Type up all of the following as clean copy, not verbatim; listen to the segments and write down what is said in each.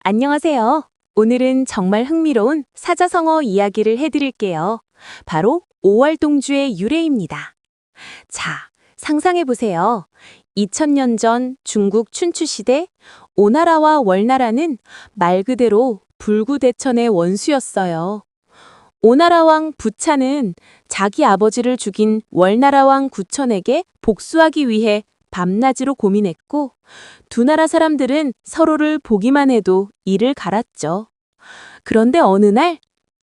안녕하세요. 오늘은 정말 흥미로운 사자성어 이야기를 해드릴게요. 바로 오월동주의 유래입니다. 자, 상상해보세요. 2000년 전 중국 춘추시대 오나라와 월나라는 말 그대로 불구대천의 원수였어요. 오나라 왕 부차는 자기 아버지를 죽인 월나라 왕 구천에게 복수하기 위해 밤낮으로 고민했고, 두 나라 사람들은 서로를 보기만 해도 이를 갈았죠. 그런데 어느 날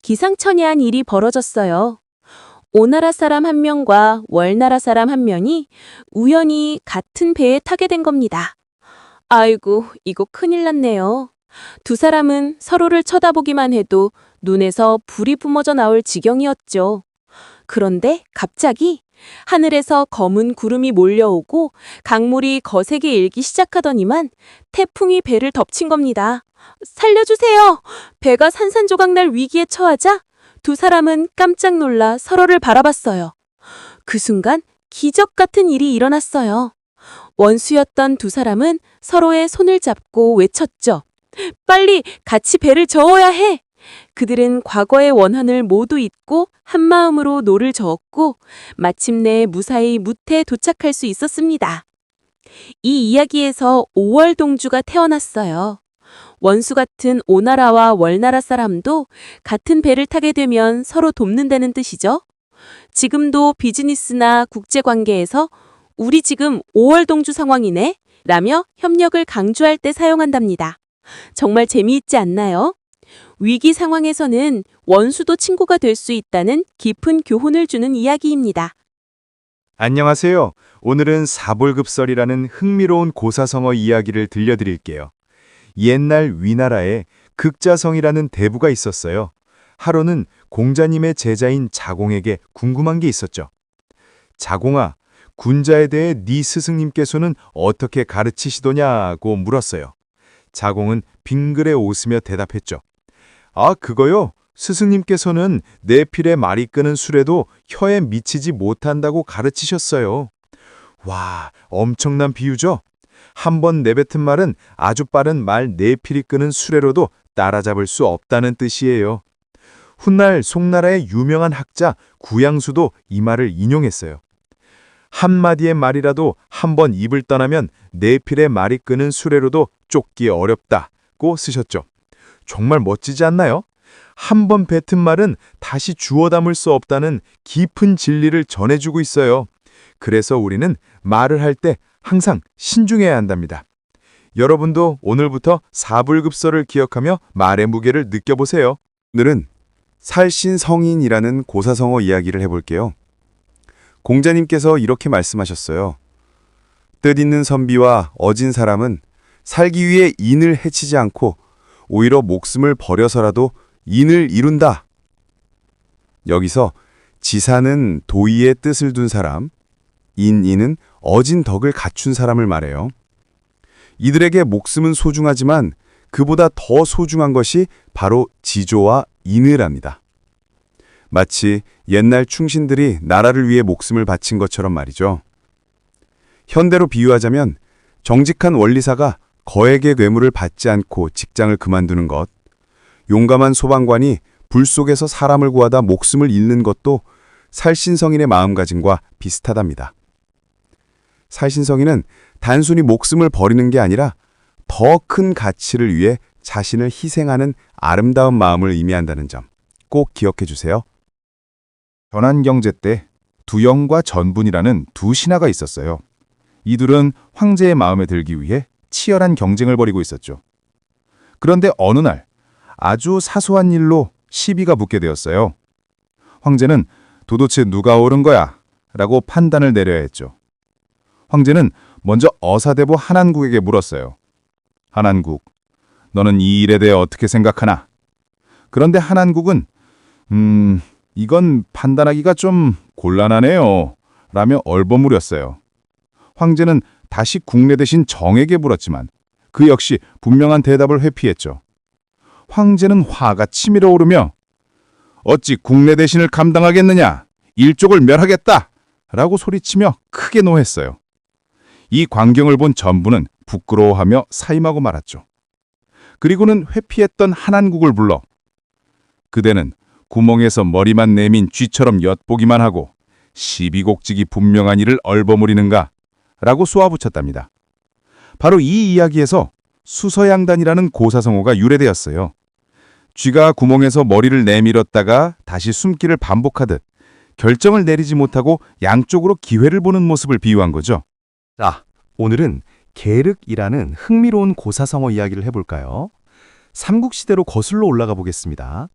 기상천외한 일이 벌어졌어요. 오나라 사람 한 명과 월나라 사람 한 명이 우연히 같은 배에 타게 된 겁니다. 아이고, 이거 큰일 났네요. 두 사람은 서로를 쳐다보기만 해도 눈에서 불이 뿜어져 나올 지경이었죠. 그런데 갑자기 하늘에서 검은 구름이 몰려오고 강물이 거세게 일기 시작하더니만 태풍이 배를 덮친 겁니다. 살려주세요! 배가 산산조각 날 위기에 처하자 두 사람은 깜짝 놀라 서로를 바라봤어요. 그 순간 기적 같은 일이 일어났어요. 원수였던 두 사람은 서로의 손을 잡고 외쳤죠. 빨리 같이 배를 저어야 해! 그들은 과거의 원한을 모두 잊고 한마음으로 노를 저었고 마침내 무사히 무태에 도착할 수 있었습니다. 이 이야기에서 오월동주가 태어났어요. 원수 같은 오나라와 월나라 사람도 같은 배를 타게 되면 서로 돕는다는 뜻이죠. 지금도 비즈니스나 국제관계에서 우리 지금 오월동주 상황이네 라며 협력을 강조할 때 사용한답니다. 정말 재미있지 않나요? 위기 상황에서는 원수도 친구가 될 수 있다는 깊은 교훈을 주는 이야기입니다. 안녕하세요. 오늘은 사볼급설이라는 흥미로운 고사성어 이야기를 들려드릴게요. 옛날 위나라에 극자성이라는 대부가 있었어요. 하루는 공자님의 제자인 자공에게 궁금한 게 있었죠. 자공아, 군자에 대해 네 스승님께서는 어떻게 가르치시더냐고 물었어요. 자공은 빙그레 웃으며 대답했죠. 아, 그거요? 스승님께서는 내 필에 말이 끄는 수레도 혀에 미치지 못한다고 가르치셨어요. 와, 엄청난 비유죠? 한 번 내뱉은 말은 아주 빠른 말 네 필이 끄는 수레로도 따라잡을 수 없다는 뜻이에요. 훗날 송나라의 유명한 학자 구양수도 이 말을 인용했어요. 한마디의 말이라도 한 번 입을 떠나면 네 필의 말이 끄는 수레로도 쫓기 어렵다고 쓰셨죠. 정말 멋지지 않나요? 한 번 뱉은 말은 다시 주워 담을 수 없다는 깊은 진리를 전해주고 있어요. 그래서 우리는 말을 할 때 항상 신중해야 한답니다. 여러분도 오늘부터 사불급설을 기억하며 말의 무게를 느껴보세요. 오늘은 살신성인이라는 고사성어 이야기를 해볼게요. 공자님께서 이렇게 말씀하셨어요. 뜻있는 선비와 어진 사람은 살기 위해 인을 해치지 않고 오히려 목숨을 버려서라도 인을 이룬다. 여기서 지사는 도의의 뜻을 둔 사람, 인은 어진 덕을 갖춘 사람을 말해요. 이들에게 목숨은 소중하지만 그보다 더 소중한 것이 바로 지조와 인의랍니다. 마치 옛날 충신들이 나라를 위해 목숨을 바친 것처럼 말이죠. 현대로 비유하자면 정직한 원리사가 거액의 뇌물을 받지 않고 직장을 그만두는 것, 용감한 소방관이 불 속에서 사람을 구하다 목숨을 잃는 것도 살신성인의 마음가짐과 비슷하답니다. 살신성인은 단순히 목숨을 버리는 게 아니라 더 큰 가치를 위해 자신을 희생하는 아름다운 마음을 의미한다는 점 꼭 기억해 주세요. 전환경제 때 두영과 전분이라는 두 신하가 있었어요. 이 둘은 황제의 마음에 들기 위해 치열한 경쟁을 벌이고 있었죠. 그런데 어느 날 아주 사소한 일로 시비가 붙게 되었어요. 황제는 도대체 누가 옳은 거야? 라고 판단을 내려야 했죠. 황제는 먼저 어사대보 한안국에게 물었어요. 한안국, 너는 이 일에 대해 어떻게 생각하나? 그런데 한안국은 이건 판단하기가 좀 곤란하네요. 라며 얼버무렸어요. 황제는 다시 국내 대신 정에게 물었지만 그 역시 분명한 대답을 회피했죠. 황제는 화가 치밀어 오르며 어찌 국내 대신을 감당하겠느냐? 일족을 멸하겠다! 라고 소리치며 크게 노했어요. 이 광경을 본 전부는 부끄러워하며 사임하고 말았죠. 그리고는 회피했던 한한국을 불러 그대는 구멍에서 머리만 내민 쥐처럼 엿보기만 하고 시비곡직이 분명한 이를 얼버무리는가? 라고 쏘아붙였답니다. 바로 이 이야기에서 수서양단이라는 고사성어가 유래되었어요. 쥐가 구멍에서 머리를 내밀었다가 다시 숨기를 반복하듯 결정을 내리지 못하고 양쪽으로 기회를 보는 모습을 비유한 거죠. 자, 오늘은 계륵이라는 흥미로운 고사성어 이야기를 해볼까요? 삼국시대로 거슬러 올라가 보겠습니다.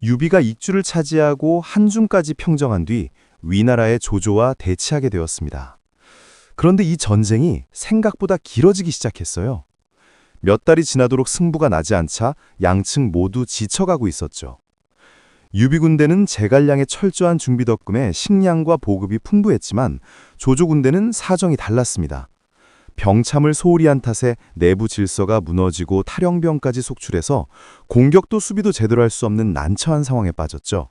유비가 익주를 차지하고 한중까지 평정한 뒤 위나라의 조조와 대치하게 되었습니다. 그런데 이 전쟁이 생각보다 길어지기 시작했어요. 몇 달이 지나도록 승부가 나지 않자 양측 모두 지쳐가고 있었죠. 유비 군대는 제갈량의 철저한 준비 덕분에 식량과 보급이 풍부했지만 조조 군대는 사정이 달랐습니다. 병참을 소홀히 한 탓에 내부 질서가 무너지고 탈영병까지 속출해서 공격도 수비도 제대로 할 수 없는 난처한 상황에 빠졌죠.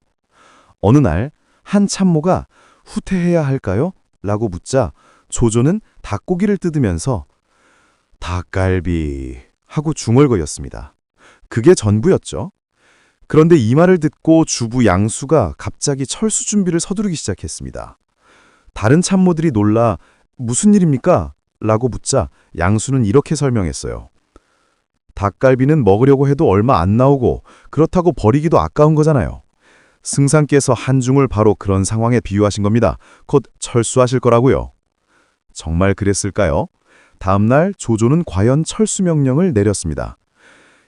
어느 날 한 참모가 후퇴해야 할까요? 라고 묻자 조조는 닭고기를 뜯으면서 닭갈비 하고 중얼거렸습니다. 그게 전부였죠. 그런데 이 말을 듣고 주부 양수가 갑자기 철수 준비를 서두르기 시작했습니다. 다른 참모들이 놀라 무슨 일입니까? 라고 묻자 양수는 이렇게 설명했어요. 닭갈비는 먹으려고 해도 얼마 안 나오고 그렇다고 버리기도 아까운 거잖아요. 승상께서 한중을 바로 그런 상황에 비유하신 겁니다. 곧 철수하실 거라고요. 정말 그랬을까요? 다음날 조조는 과연 철수 명령을 내렸습니다.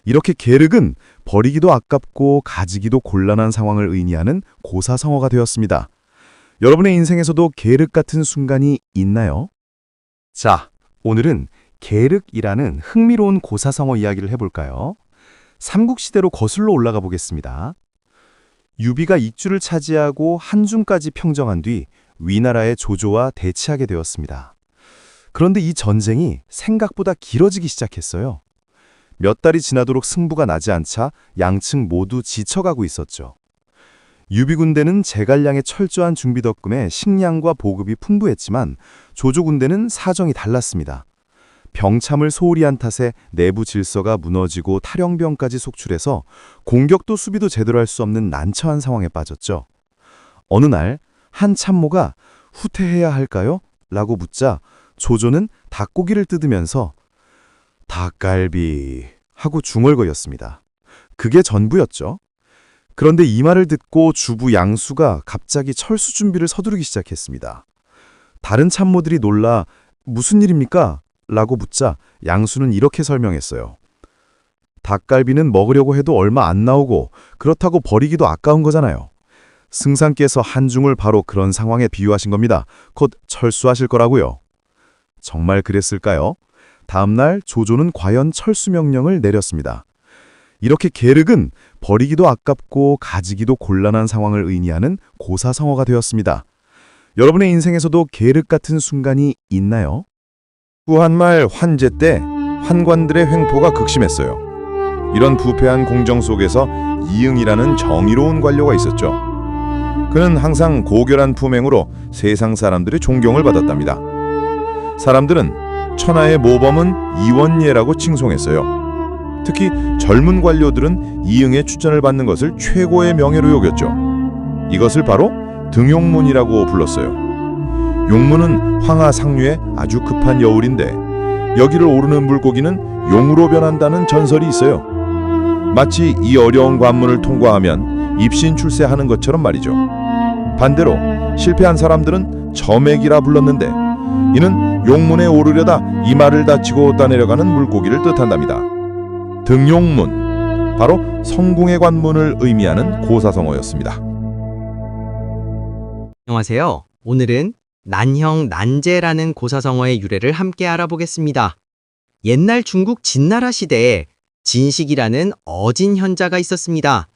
이렇게 계륵은 버리기도 아깝고 가지기도 곤란한 상황을 의미하는 고사성어가 되었습니다. 여러분의 인생에서도 계륵 같은 순간이 있나요? 자, 오늘은 계륵이라는 흥미로운 고사성어 이야기를 해볼까요? 삼국시대로 거슬러 올라가 보겠습니다. 유비가 익주를 차지하고 한중까지 평정한 뒤 위나라의 조조와 대치하게 되었습니다. 그런데 이 전쟁이 생각보다 길어지기 시작했어요. 몇 달이 지나도록 승부가 나지 않자 양측 모두 지쳐가고 있었죠. 유비 군대는 제갈량의 철저한 준비 덕분에 식량과 보급이 풍부했지만 조조 군대는 사정이 달랐습니다. 병참을 소홀히 한 탓에 내부 질서가 무너지고 탈영병까지 속출해서 공격도 수비도 제대로 할 수 없는 난처한 상황에 빠졌죠. 어느 날 한 참모가 후퇴해야 할까요? 라고 묻자 조조는 닭고기를 뜯으면서 닭갈비 하고 중얼거렸습니다. 그게 전부였죠. 그런데 이 말을 듣고 주부 양수가 갑자기 철수 준비를 서두르기 시작했습니다. 다른 참모들이 놀라 무슨 일입니까? 라고 묻자 양수는 이렇게 설명했어요. 닭갈비는 먹으려고 해도 얼마 안 나오고 그렇다고 버리기도 아까운 거잖아요. 승상께서 한중을 바로 그런 상황에 비유하신 겁니다. 곧 철수하실 거라고요. 정말 그랬을까요? 다음날 조조는 과연 철수 명령을 내렸습니다. 이렇게 계륵은 버리기도 아깝고 가지기도 곤란한 상황을 의미하는 고사성어가 되었습니다. 여러분의 인생에서도 계륵 같은 순간이 있나요? 후한말 환제 때 환관들의 횡포가 극심했어요. 이런 부패한 공정 속에서 이응이라는 정의로운 관료가 있었죠. 그는 항상 고결한 품행으로 세상 사람들의 존경을 받았답니다. 사람들은 천하의 모범은 이원예라고 칭송했어요. 특히 젊은 관료들은 이응의 추천을 받는 것을 최고의 명예로 여겼죠. 이것을 바로 등용문이라고 불렀어요. 용문은 황하 상류의 아주 급한 여울인데 여기를 오르는 물고기는 용으로 변한다는 전설이 있어요. 마치 이 어려운 관문을 통과하면 입신 출세하는 것처럼 말이죠. 반대로 실패한 사람들은 점액이라 불렀는데 이는 용문에 오르려다 이마를 다치고 따내려가는 물고기를 뜻한답니다. 등용문, 바로 성공의 관문을 의미하는 고사성어였습니다. 안녕하세요. 오늘은 난형, 난제라는 고사성어의 유래를 함께 알아보겠습니다. 옛날 중국 진나라 시대에 진식이라는 어진 현자가 있었습니다.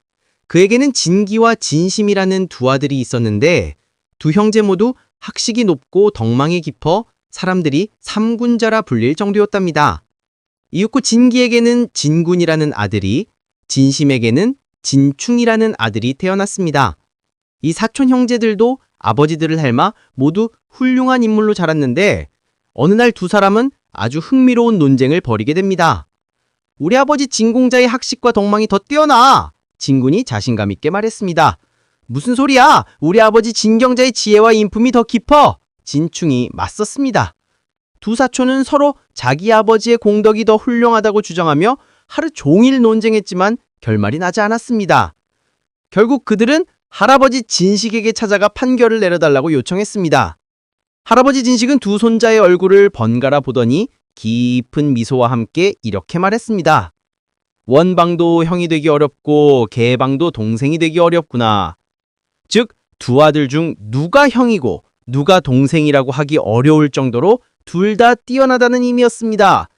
그에게는 진기와 진심이라는 두 아들이 있었는데 두 형제 모두 학식이 높고 덕망이 깊어 사람들이 삼군자라 불릴 정도였답니다. 이윽고 진기에게는 진군이라는 아들이, 진심에게는 진충이라는 아들이 태어났습니다. 이 사촌 형제들도 아버지들을 닮아 모두 훌륭한 인물로 자랐는데 어느 날 두 사람은 아주 흥미로운 논쟁을 벌이게 됩니다. 우리 아버지 진공자의 학식과 동망이 더 뛰어나! 진군이 자신감 있게 말했습니다. 무슨 소리야? 우리 아버지 진경자의 지혜와 인품이 더 깊어! 진충이 맞섰습니다. 두 사촌은 서로 자기 아버지의 공덕이 더 훌륭하다고 주장하며 하루 종일 논쟁했지만 결말이 나지 않았습니다. 결국 그들은 할아버지 진식에게 찾아가 판결을 내려달라고 요청했습니다. 할아버지 진식은 두 손자의 얼굴을 번갈아 보더니 깊은 미소와 함께 이렇게 말했습니다. 원방도 형이 되기 어렵고 개방도 동생이 되기 어렵구나. 즉, 두 아들 중 누가 형이고 누가 동생이라고 하기 어려울 정도로 둘 다 뛰어나다는 의미였습니다.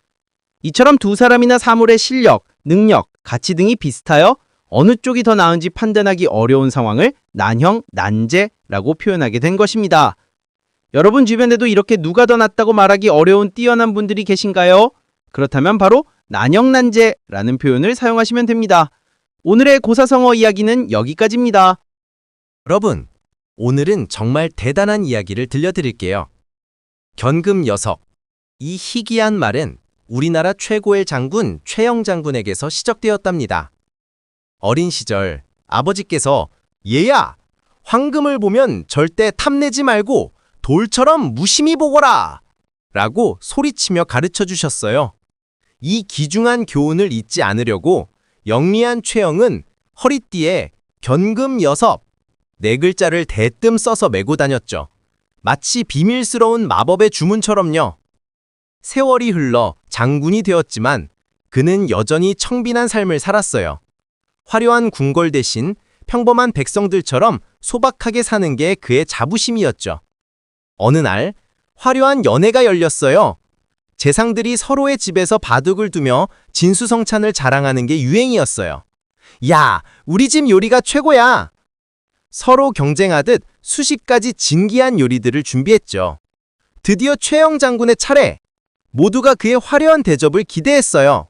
이처럼 두 사람이나 사물의 실력, 능력, 가치 등이 비슷하여 어느 쪽이 더 나은지 판단하기 어려운 상황을 난형, 난제라고 표현하게 된 것입니다. 여러분 주변에도 이렇게 누가 더 낫다고 말하기 어려운 뛰어난 분들이 계신가요? 그렇다면 바로 난형, 난제라는 표현을 사용하시면 됩니다. 오늘의 고사성어 이야기는 여기까지입니다. 여러분, 오늘은 정말 대단한 이야기를 들려드릴게요. 견금여석. 이 희귀한 말은 우리나라 최고의 장군 최영 장군에게서 시작되었답니다. 어린 시절 아버지께서 얘야, 황금을 보면 절대 탐내지 말고 돌처럼 무심히 보거라! 라고 소리치며 가르쳐 주셨어요. 이 귀중한 교훈을 잊지 않으려고 영리한 최영은 허리띠에 견금여섭 네 글자를 대뜸 써서 메고 다녔죠. 마치 비밀스러운 마법의 주문처럼요. 세월이 흘러 장군이 되었지만 그는 여전히 청빈한 삶을 살았어요. 화려한 궁궐 대신 평범한 백성들처럼 소박하게 사는 게 그의 자부심이었죠. 어느 날 화려한 연회가 열렸어요. 재상들이 서로의 집에서 바둑을 두며 진수성찬을 자랑하는 게 유행이었어요. 야, 우리 집 요리가 최고야! 서로 경쟁하듯 수십 가지 진기한 요리들을 준비했죠. 드디어 최영 장군의 차례! 모두가 그의 화려한 대접을 기대했어요.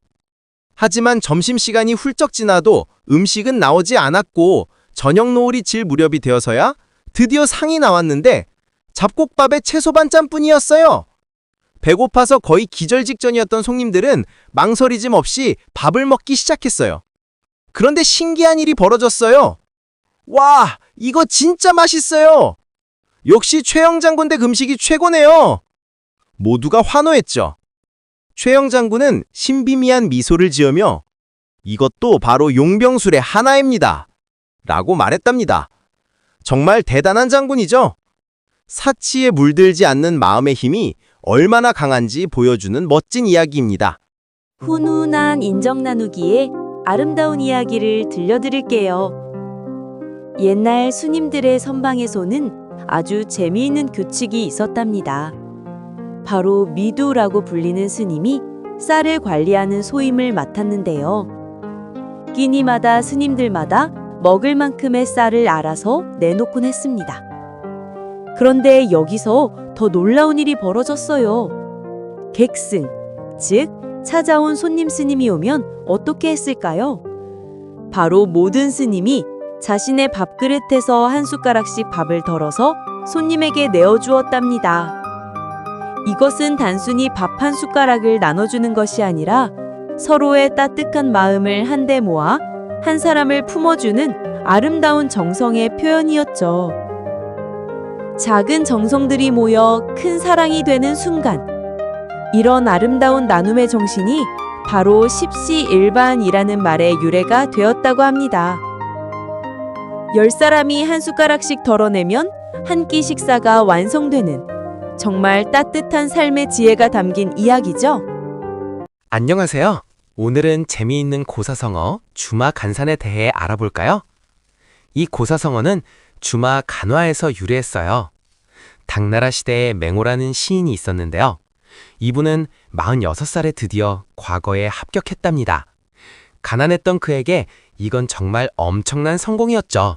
하지만 점심시간이 훌쩍 지나도 음식은 나오지 않았고 저녁 노을이 질 무렵이 되어서야 드디어 상이 나왔는데 잡곡밥에 채소 반찬뿐이었어요. 배고파서 거의 기절 직전이었던 손님들은 망설이짐 없이 밥을 먹기 시작했어요. 그런데 신기한 일이 벌어졌어요. 와, 이거 진짜 맛있어요. 역시 최영 장군 댁 음식이 최고네요. 모두가 환호했죠. 최영 장군은 신비미한 미소를 지으며 이것도 바로 용병술의 하나입니다. 라고 말했답니다. 정말 대단한 장군이죠. 사치에 물들지 않는 마음의 힘이 얼마나 강한지 보여주는 멋진 이야기입니다. 훈훈한 인정 나누기에 아름다운 이야기를 들려드릴게요. 옛날 스님들의 선방에서는 아주 재미있는 규칙이 있었답니다. 바로 미두라고 불리는 스님이 쌀을 관리하는 소임을 맡았는데요. 끼니마다 스님들마다 먹을 만큼의 쌀을 알아서 내놓곤 했습니다. 그런데 여기서 더 놀라운 일이 벌어졌어요. 객승, 즉 찾아온 손님 스님이 오면 어떻게 했을까요? 바로 모든 스님이 자신의 밥그릇에서 한 숟가락씩 밥을 덜어서 손님에게 내어주었답니다. 이것은 단순히 밥 한 숟가락을 나눠주는 것이 아니라 서로의 따뜻한 마음을 한데 모아 한 사람을 품어주는 아름다운 정성의 표현이었죠. 작은 정성들이 모여 큰 사랑이 되는 순간, 이런 아름다운 나눔의 정신이 바로 십시일반이라는 말의 유래가 되었다고 합니다. 10사람이 한 숟가락씩 덜어내면 한 끼 식사가 완성되는 정말 따뜻한 삶의 지혜가 담긴 이야기죠. 안녕하세요. 오늘은 재미있는 고사성어 주마 간산에 대해 알아볼까요? 이 고사성어는 주마 간화에서 유래했어요. 당나라 시대에 맹호라는 시인이 있었는데요. 이분은 46살에 드디어 과거에 합격했답니다. 가난했던 그에게 이건 정말 엄청난 성공이었죠.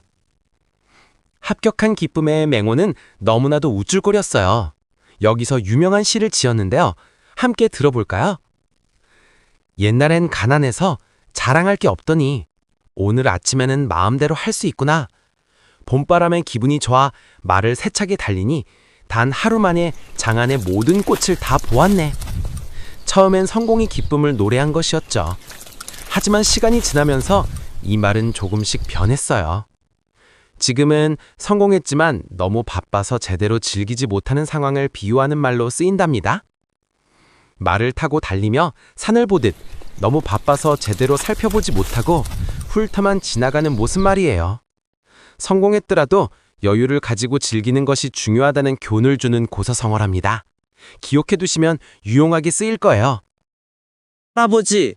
합격한 기쁨에 맹호는 너무나도 우쭐거렸어요. 여기서 유명한 시를 지었는데요. 함께 들어볼까요? 옛날엔 가난해서 자랑할 게 없더니 오늘 아침에는 마음대로 할 수 있구나. 봄바람에 기분이 좋아 말을 세차게 달리니 단 하루 만에 장안의 모든 꽃을 다 보았네. 처음엔 성공이 기쁨을 노래한 것이었죠. 하지만 시간이 지나면서 이 말은 조금씩 변했어요. 지금은 성공했지만 너무 바빠서 제대로 즐기지 못하는 상황을 비유하는 말로 쓰인답니다. 말을 타고 달리며 산을 보듯 너무 바빠서 제대로 살펴보지 못하고 훑어만 지나가는 모습 말이에요. 성공했더라도 여유를 가지고 즐기는 것이 중요하다는 교훈을 주는 고사성어랍니다. 기억해 두시면 유용하게 쓰일 거예요. 할아버지,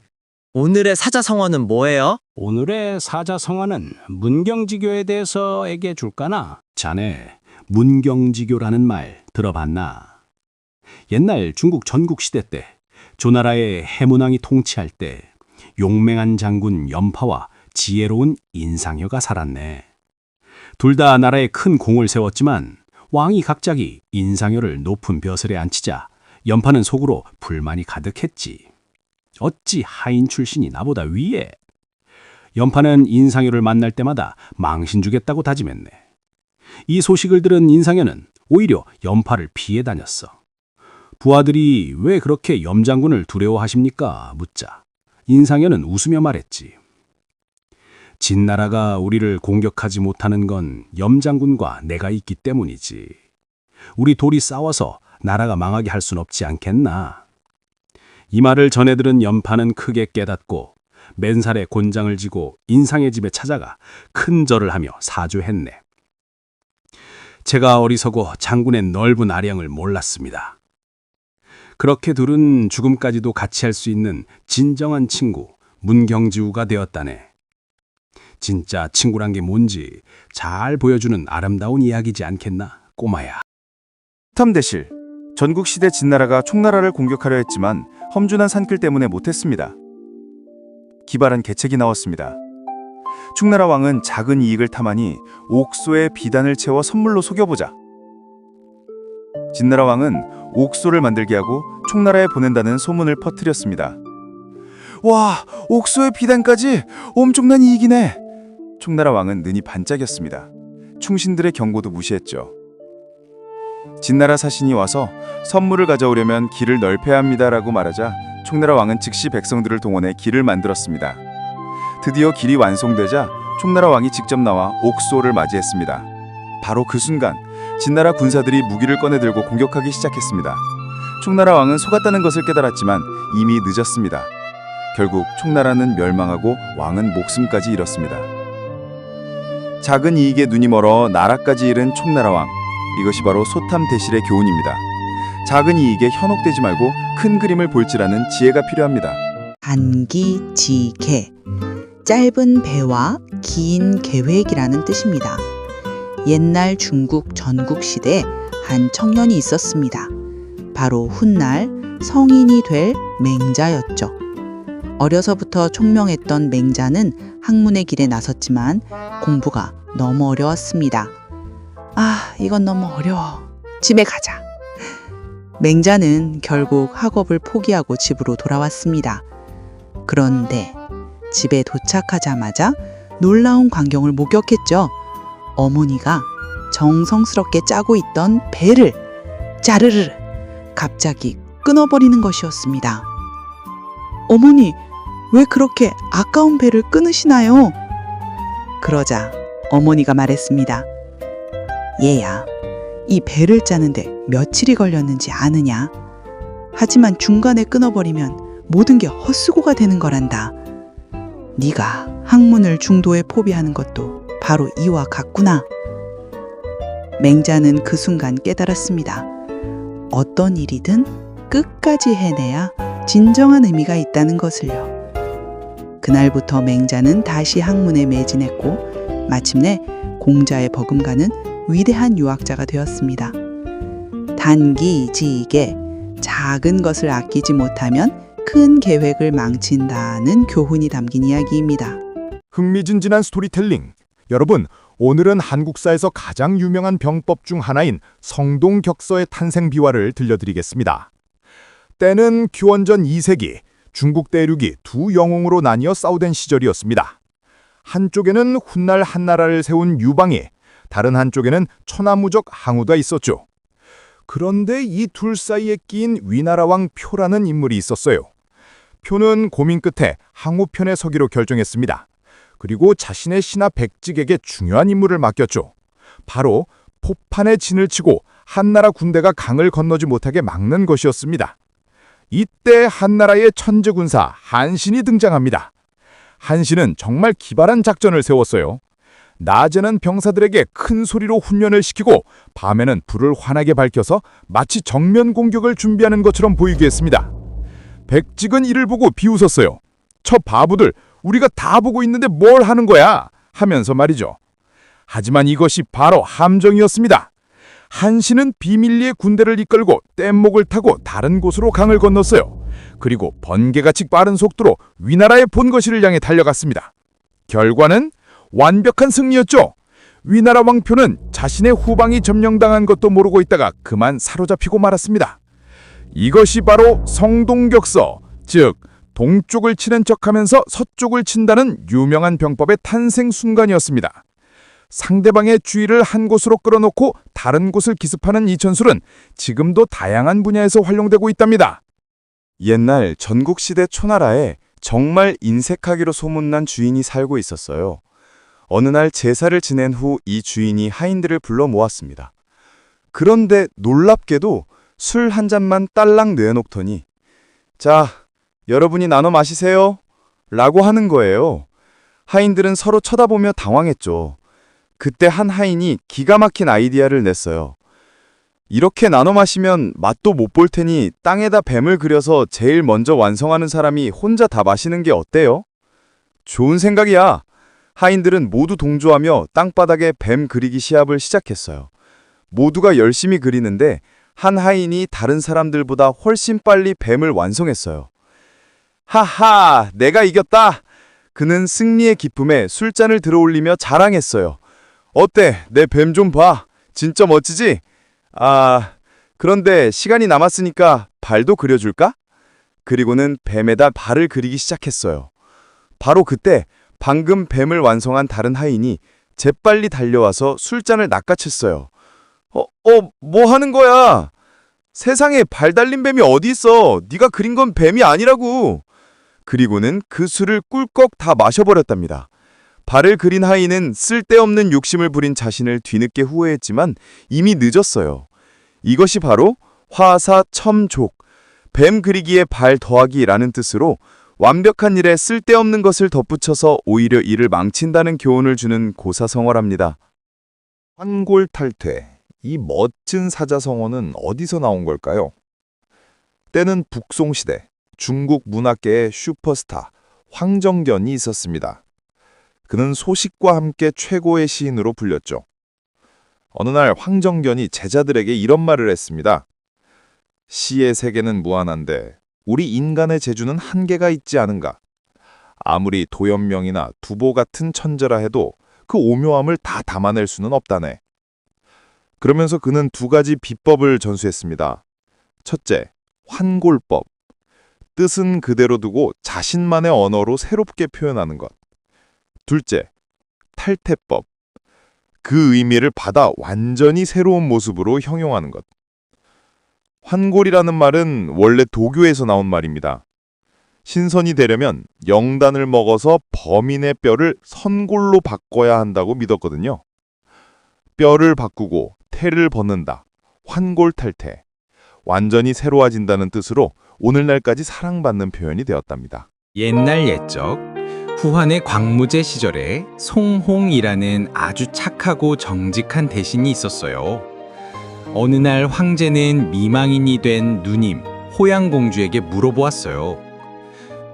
오늘의 사자성어는 뭐예요? 오늘의 사자성어는 문경지교에 대해서 얘기해 줄까나? 자네, 문경지교라는 말 들어봤나? 옛날 중국 전국시대 때 조나라의 해문왕이 통치할 때 용맹한 장군 연파와 지혜로운 인상여가 살았네. 둘 다 나라에 큰 공을 세웠지만 왕이 갑자기 인상여를 높은 벼슬에 앉히자 연파는 속으로 불만이 가득했지. 어찌 하인 출신이 나보다 위에? 연파는 인상여를 만날 때마다 망신 주겠다고 다짐했네. 이 소식을 들은 인상여는 오히려 연파를 피해 다녔어. 부하들이 왜 그렇게 염장군을 두려워하십니까? 묻자 인상여는 웃으며 말했지. 진나라가 우리를 공격하지 못하는 건 염장군과 내가 있기 때문이지. 우리 둘이 싸워서 나라가 망하게 할 순 없지 않겠나? 이 말을 전해 들은 연파는 크게 깨닫고 맨살에 곤장을 지고 인상의 집에 찾아가 큰 절을 하며 사죄했네. 제가 어리석어 장군의 넓은 아량을 몰랐습니다. 그렇게 둘은 죽음까지도 같이 할 수 있는 진정한 친구, 문경지우가 되었다네. 진짜 친구란 게 뭔지 잘 보여주는 아름다운 이야기지 않겠나, 꼬마야. 탐대실. 전국시대 진나라가 총나라를 공격하려 했지만 험준한 산길 때문에 못했습니다. 기발한 계책이 나왔습니다. 충나라 왕은 작은 이익을 탐하니 옥소에 비단을 채워 선물로 속여보자. 진나라 왕은 옥소를 만들게 하고 총나라에 보낸다는 소문을 퍼뜨렸습니다. 와, 옥소에 비단까지 엄청난 이익이네. 총나라 왕은 눈이 반짝였습니다. 충신들의 경고도 무시했죠. 진나라 사신이 와서 선물을 가져오려면 길을 넓혀야 합니다라고 말하자 총나라 왕은 즉시 백성들을 동원해 길을 만들었습니다. 드디어 길이 완성되자 총나라 왕이 직접 나와 옥소를 맞이했습니다. 바로 그 순간 진나라 군사들이 무기를 꺼내 들고 공격하기 시작했습니다. 총나라 왕은 속았다는 것을 깨달았지만 이미 늦었습니다. 결국 총나라는 멸망하고 왕은 목숨까지 잃었습니다. 작은 이익에 눈이 멀어 나라까지 잃은 총나라 왕. 이것이 바로 소탐대실의 교훈입니다. 작은 이익에 현혹되지 말고 큰 그림을 볼지라는 지혜가 필요합니다. 단기지계, 짧은 배와 긴 계획이라는 뜻입니다. 옛날 중국 전국시대에 한 청년이 있었습니다. 바로 훗날 성인이 될 맹자였죠. 어려서부터 총명했던 맹자는 학문의 길에 나섰지만 공부가 너무 어려웠습니다. 아, 이건 너무 어려워. 집에 가자. 맹자는 결국 학업을 포기하고 집으로 돌아왔습니다. 그런데 집에 도착하자마자 놀라운 광경을 목격했죠. 어머니가 정성스럽게 짜고 있던 배를 짜르르 갑자기 끊어버리는 것이었습니다. 어머니, 왜 그렇게 아까운 배를 끊으시나요? 그러자 어머니가 말했습니다. 얘야, 이 배를 짜는데 며칠이 걸렸는지 아느냐? 하지만 중간에 끊어버리면 모든 게 헛수고가 되는 거란다. 네가 학문을 중도에 포비하는 것도 바로 이와 같구나. 맹자는 그 순간 깨달았습니다. 어떤 일이든 끝까지 해내야 진정한 의미가 있다는 것을요. 그날부터 맹자는 다시 학문에 매진했고 마침내 공자의 버금가는 위대한 유학자가 되었습니다. 단기지계, 작은 것을 아끼지 못하면 큰 계획을 망친다는 교훈이 담긴 이야기입니다. 흥미진진한 스토리텔링. 여러분, 오늘은 한국사에서 가장 유명한 병법 중 하나인 성동격서의 탄생 비화를 들려드리겠습니다. 때는 규원전 2세기, 중국 대륙이 두 영웅으로 나뉘어 싸우던 시절이었습니다. 한쪽에는 훗날 한나라를 세운 유방이, 다른 한쪽에는 천하무적 항우가 있었죠. 그런데 이 둘 사이에 끼인 위나라 왕 표라는 인물이 있었어요. 왕표는 고민 끝에 항우편에 서기로 결정했습니다. 그리고 자신의 신하 백직에게 중요한 임무를 맡겼죠. 바로 포판에 진을 치고 한나라 군대가 강을 건너지 못하게 막는 것이었습니다. 이때 한나라의 천재군사 한신이 등장합니다. 한신은 정말 기발한 작전을 세웠어요. 낮에는 병사들에게 큰 소리로 훈련을 시키고 밤에는 불을 환하게 밝혀서 마치 정면 공격을 준비하는 것처럼 보이게 했습니다. 백직은 이를 보고 비웃었어요. 저 바보들, 우리가 다 보고 있는데 뭘 하는 거야? 하면서 말이죠. 하지만 이것이 바로 함정이었습니다. 한신은 비밀리에 군대를 이끌고 뗏목을 타고 다른 곳으로 강을 건넜어요. 그리고 번개같이 빠른 속도로 위나라의 본거실을 향해 달려갔습니다. 결과는 완벽한 승리였죠. 위나라 왕표는 자신의 후방이 점령당한 것도 모르고 있다가 그만 사로잡히고 말았습니다. 이것이 바로 성동격서, 즉 동쪽을 치는 척하면서 서쪽을 친다는 유명한 병법의 탄생 순간이었습니다. 상대방의 주의를 한 곳으로 끌어놓고 다른 곳을 기습하는 이 전술은 지금도 다양한 분야에서 활용되고 있답니다. 옛날 전국시대 초나라에 정말 인색하기로 소문난 주인이 살고 있었어요. 어느 날 제사를 지낸 후 이 주인이 하인들을 불러 모았습니다. 그런데 놀랍게도 술 한 잔만 딸랑 내놓더니 자, 여러분이 나눠 마시세요 라고 하는 거예요. 하인들은 서로 쳐다보며 당황했죠. 그때 한 하인이 기가 막힌 아이디어를 냈어요. 이렇게 나눠 마시면 맛도 못 볼 테니 땅에다 뱀을 그려서 제일 먼저 완성하는 사람이 혼자 다 마시는 게 어때요? 좋은 생각이야. 하인들은 모두 동조하며 땅바닥에 뱀 그리기 시합을 시작했어요. 모두가 열심히 그리는데 한 하인이 다른 사람들보다 훨씬 빨리 뱀을 완성했어요. 하하, 내가 이겼다! 그는 승리의 기쁨에 술잔을 들어올리며 자랑했어요. 어때? 내 뱀 좀 봐. 진짜 멋지지? 그런데 시간이 남았으니까 발도 그려줄까? 그리고는 뱀에다 발을 그리기 시작했어요. 바로 그때 방금 뱀을 완성한 다른 하인이 재빨리 달려와서 술잔을 낚아챘어요. 뭐 하는 거야? 세상에 발 달린 뱀이 어디 있어? 네가 그린 건 뱀이 아니라고. 그리고는 그 술을 꿀꺽 다 마셔버렸답니다. 발을 그린 하인은 쓸데없는 욕심을 부린 자신을 뒤늦게 후회했지만 이미 늦었어요. 이것이 바로 화사첨족, 뱀 그리기에 발 더하기라는 뜻으로 완벽한 일에 쓸데없는 것을 덧붙여서 오히려 일을 망친다는 교훈을 주는 고사성어랍니다. 환골탈퇴, 이 멋진 사자성어는 어디서 나온 걸까요? 때는 북송시대, 중국 문학계의 슈퍼스타 황정견이 있었습니다. 그는 소식과 함께 최고의 시인으로 불렸죠. 어느 날 황정견이 제자들에게 이런 말을 했습니다. 시의 세계는 무한한데 우리 인간의 재주는 한계가 있지 않은가? 아무리 도연명이나 두보 같은 천재라 해도 그 오묘함을 다 담아낼 수는 없다네. 그러면서 그는 두 가지 비법을 전수했습니다. 첫째, 환골법. 뜻은 그대로 두고 자신만의 언어로 새롭게 표현하는 것. 둘째, 탈퇴법. 그 의미를 받아 완전히 새로운 모습으로 형용하는 것. 환골이라는 말은 원래 도교에서 나온 말입니다. 신선이 되려면 영단을 먹어서 범인의 뼈를 선골로 바꿔야 한다고 믿었거든요. 뼈를 바꾸고 태를 벗는다. 환골탈퇴. 완전히 새로워진다는 뜻으로 오늘날까지 사랑받는 표현이 되었답니다. 옛날 옛적 후한의 광무제 시절에 송홍이라는 아주 착하고 정직한 대신이 있었어요. 어느 날 황제는 미망인이 된 누님 호양공주에게 물어보았어요.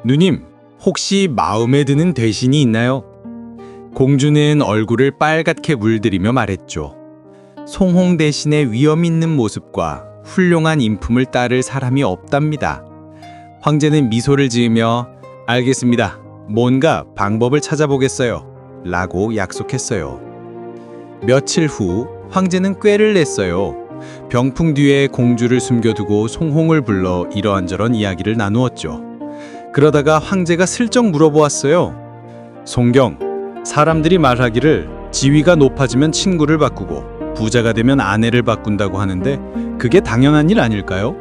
누님, 혹시 마음에 드는 대신이 있나요? 공주는 얼굴을 빨갛게 물들이며 말했죠. 송홍 대신의 위엄 있는 모습과 훌륭한 인품을 따를 사람이 없답니다. 황제는 미소를 지으며 알겠습니다. 뭔가 방법을 찾아보겠어요. 라고 약속했어요. 며칠 후 황제는 꾀를 냈어요. 병풍 뒤에 공주를 숨겨두고 송홍을 불러 이러한저런 이야기를 나누었죠. 그러다가 황제가 슬쩍 물어보았어요. 송경, 사람들이 말하기를 지위가 높아지면 친구를 바꾸고 부자가 되면 아내를 바꾼다고 하는데 그게 당연한 일 아닐까요?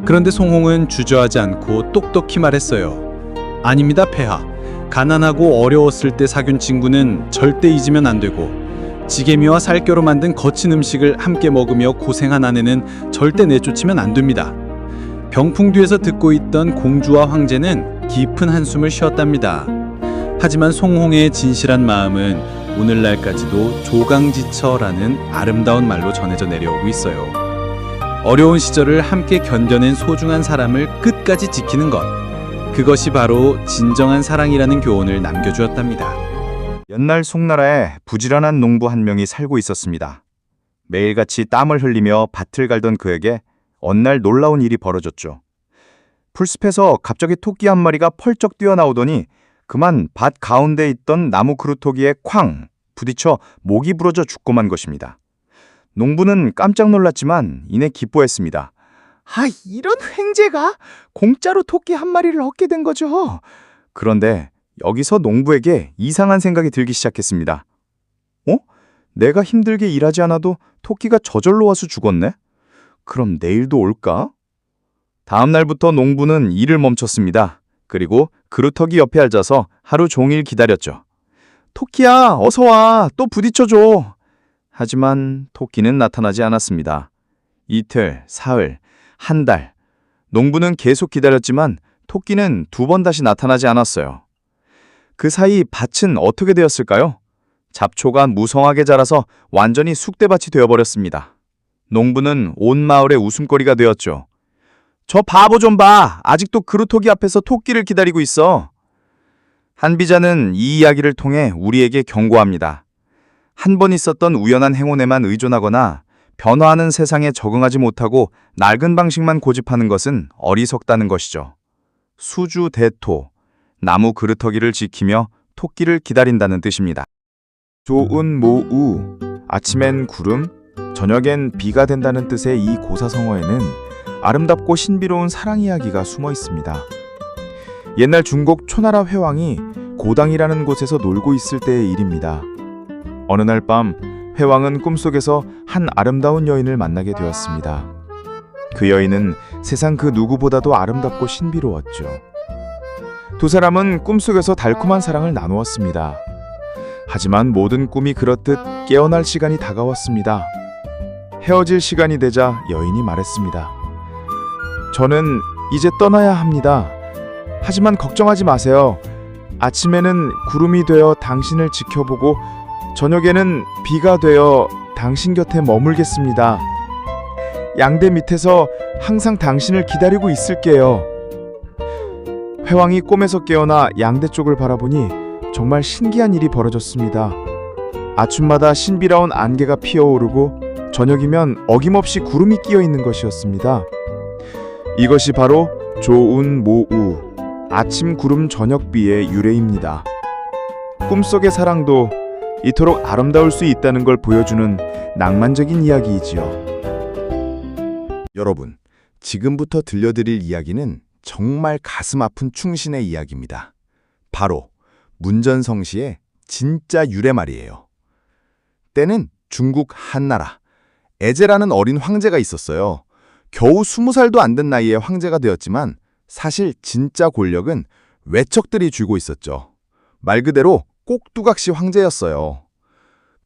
그런데 송홍은 주저하지 않고 똑똑히 말했어요. 아닙니다, 폐하. 가난하고 어려웠을 때 사귄 친구는 절대 잊으면 안 되고 지게미와 살겨로 만든 거친 음식을 함께 먹으며 고생한 아내는 절대 내쫓으면 안 됩니다. 병풍 뒤에서 듣고 있던 공주와 황제는 깊은 한숨을 쉬었답니다. 하지만 송홍의 진실한 마음은 오늘날까지도 조강지처라는 아름다운 말로 전해져 내려오고 있어요. 어려운 시절을 함께 견뎌낸 소중한 사람을 끝까지 지키는 것, 그것이 바로 진정한 사랑이라는 교훈을 남겨주었답니다. 옛날 송나라에 부지런한 농부 한 명이 살고 있었습니다. 매일같이 땀을 흘리며 밭을 갈던 그에게 어느 날 놀라운 일이 벌어졌죠. 풀숲에서 갑자기 토끼 한 마리가 펄쩍 뛰어나오더니 그만 밭 가운데 있던 나무 그루터기에 쾅 부딪혀 목이 부러져 죽고 만 것입니다. 농부는 깜짝 놀랐지만 이내 기뻐했습니다. 아, 이런 횡재가 공짜로 토끼 한 마리를 얻게 된 거죠. 그런데 여기서 농부에게 이상한 생각이 들기 시작했습니다. 내가 힘들게 일하지 않아도 토끼가 저절로 와서 죽었네? 그럼 내일도 올까? 다음 날부터 농부는 일을 멈췄습니다. 그리고 그루터기 옆에 앉아서 하루 종일 기다렸죠. 토끼야, 어서 와. 또 부딪혀줘. 하지만 토끼는 나타나지 않았습니다. 이틀, 사흘, 한 달. 농부는 계속 기다렸지만 토끼는 2번 다시 나타나지 않았어요. 그 사이 밭은 어떻게 되었을까요? 잡초가 무성하게 자라서 완전히 쑥대밭이 되어버렸습니다. 농부는 온 마을의 웃음거리가 되었죠. 저 바보 좀 봐. 아직도 그루터기 앞에서 토끼를 기다리고 있어. 한비자는 이 이야기를 통해 우리에게 경고합니다. 한 번 있었던 우연한 행운에만 의존하거나 변화하는 세상에 적응하지 못하고 낡은 방식만 고집하는 것은 어리석다는 것이죠. 수주대토, 나무 그루터기를 지키며 토끼를 기다린다는 뜻입니다. 좋은 모우, 아침엔 구름, 저녁엔 비가 된다는 뜻의 이 고사성어에는 아름답고 신비로운 사랑 이야기가 숨어 있습니다. 옛날 중국 초나라 회왕이 고당이라는 곳에서 놀고 있을 때의 일입니다. 어느 날 밤 회왕은 꿈속에서 한 아름다운 여인을 만나게 되었습니다. 그 여인은 세상 그 누구보다도 아름답고 신비로웠죠. 두 사람은 꿈속에서 달콤한 사랑을 나누었습니다. 하지만 모든 꿈이 그렇듯 깨어날 시간이 다가왔습니다. 헤어질 시간이 되자 여인이 말했습니다. 저는 이제 떠나야 합니다. 하지만 걱정하지 마세요. 아침에는 구름이 되어 당신을 지켜보고 저녁에는 비가 되어 당신 곁에 머물겠습니다. 양대 밑에서 항상 당신을 기다리고 있을게요. 회왕이 꿈에서 깨어나 양대 쪽을 바라보니 정말 신기한 일이 벌어졌습니다. 아침마다 신비로운 안개가 피어오르고 저녁이면 어김없이 구름이 끼어 있는 것이었습니다. 이것이 바로 좋은 모우, 아침 구름 저녁 비의 유래입니다. 꿈속의 사랑도 이토록 아름다울 수 있다는 걸 보여주는 낭만적인 이야기이지요. 여러분, 지금부터 들려드릴 이야기는 정말 가슴 아픈 충신의 이야기입니다. 바로 문전성시의 진짜 유래 말이에요. 때는 중국 한나라, 에제라는 어린 황제가 있었어요. 겨우 20살도 안 된 나이에 황제가 되었지만 사실 진짜 권력은 외척들이 쥐고 있었죠. 말 그대로 꼭두각시 황제였어요.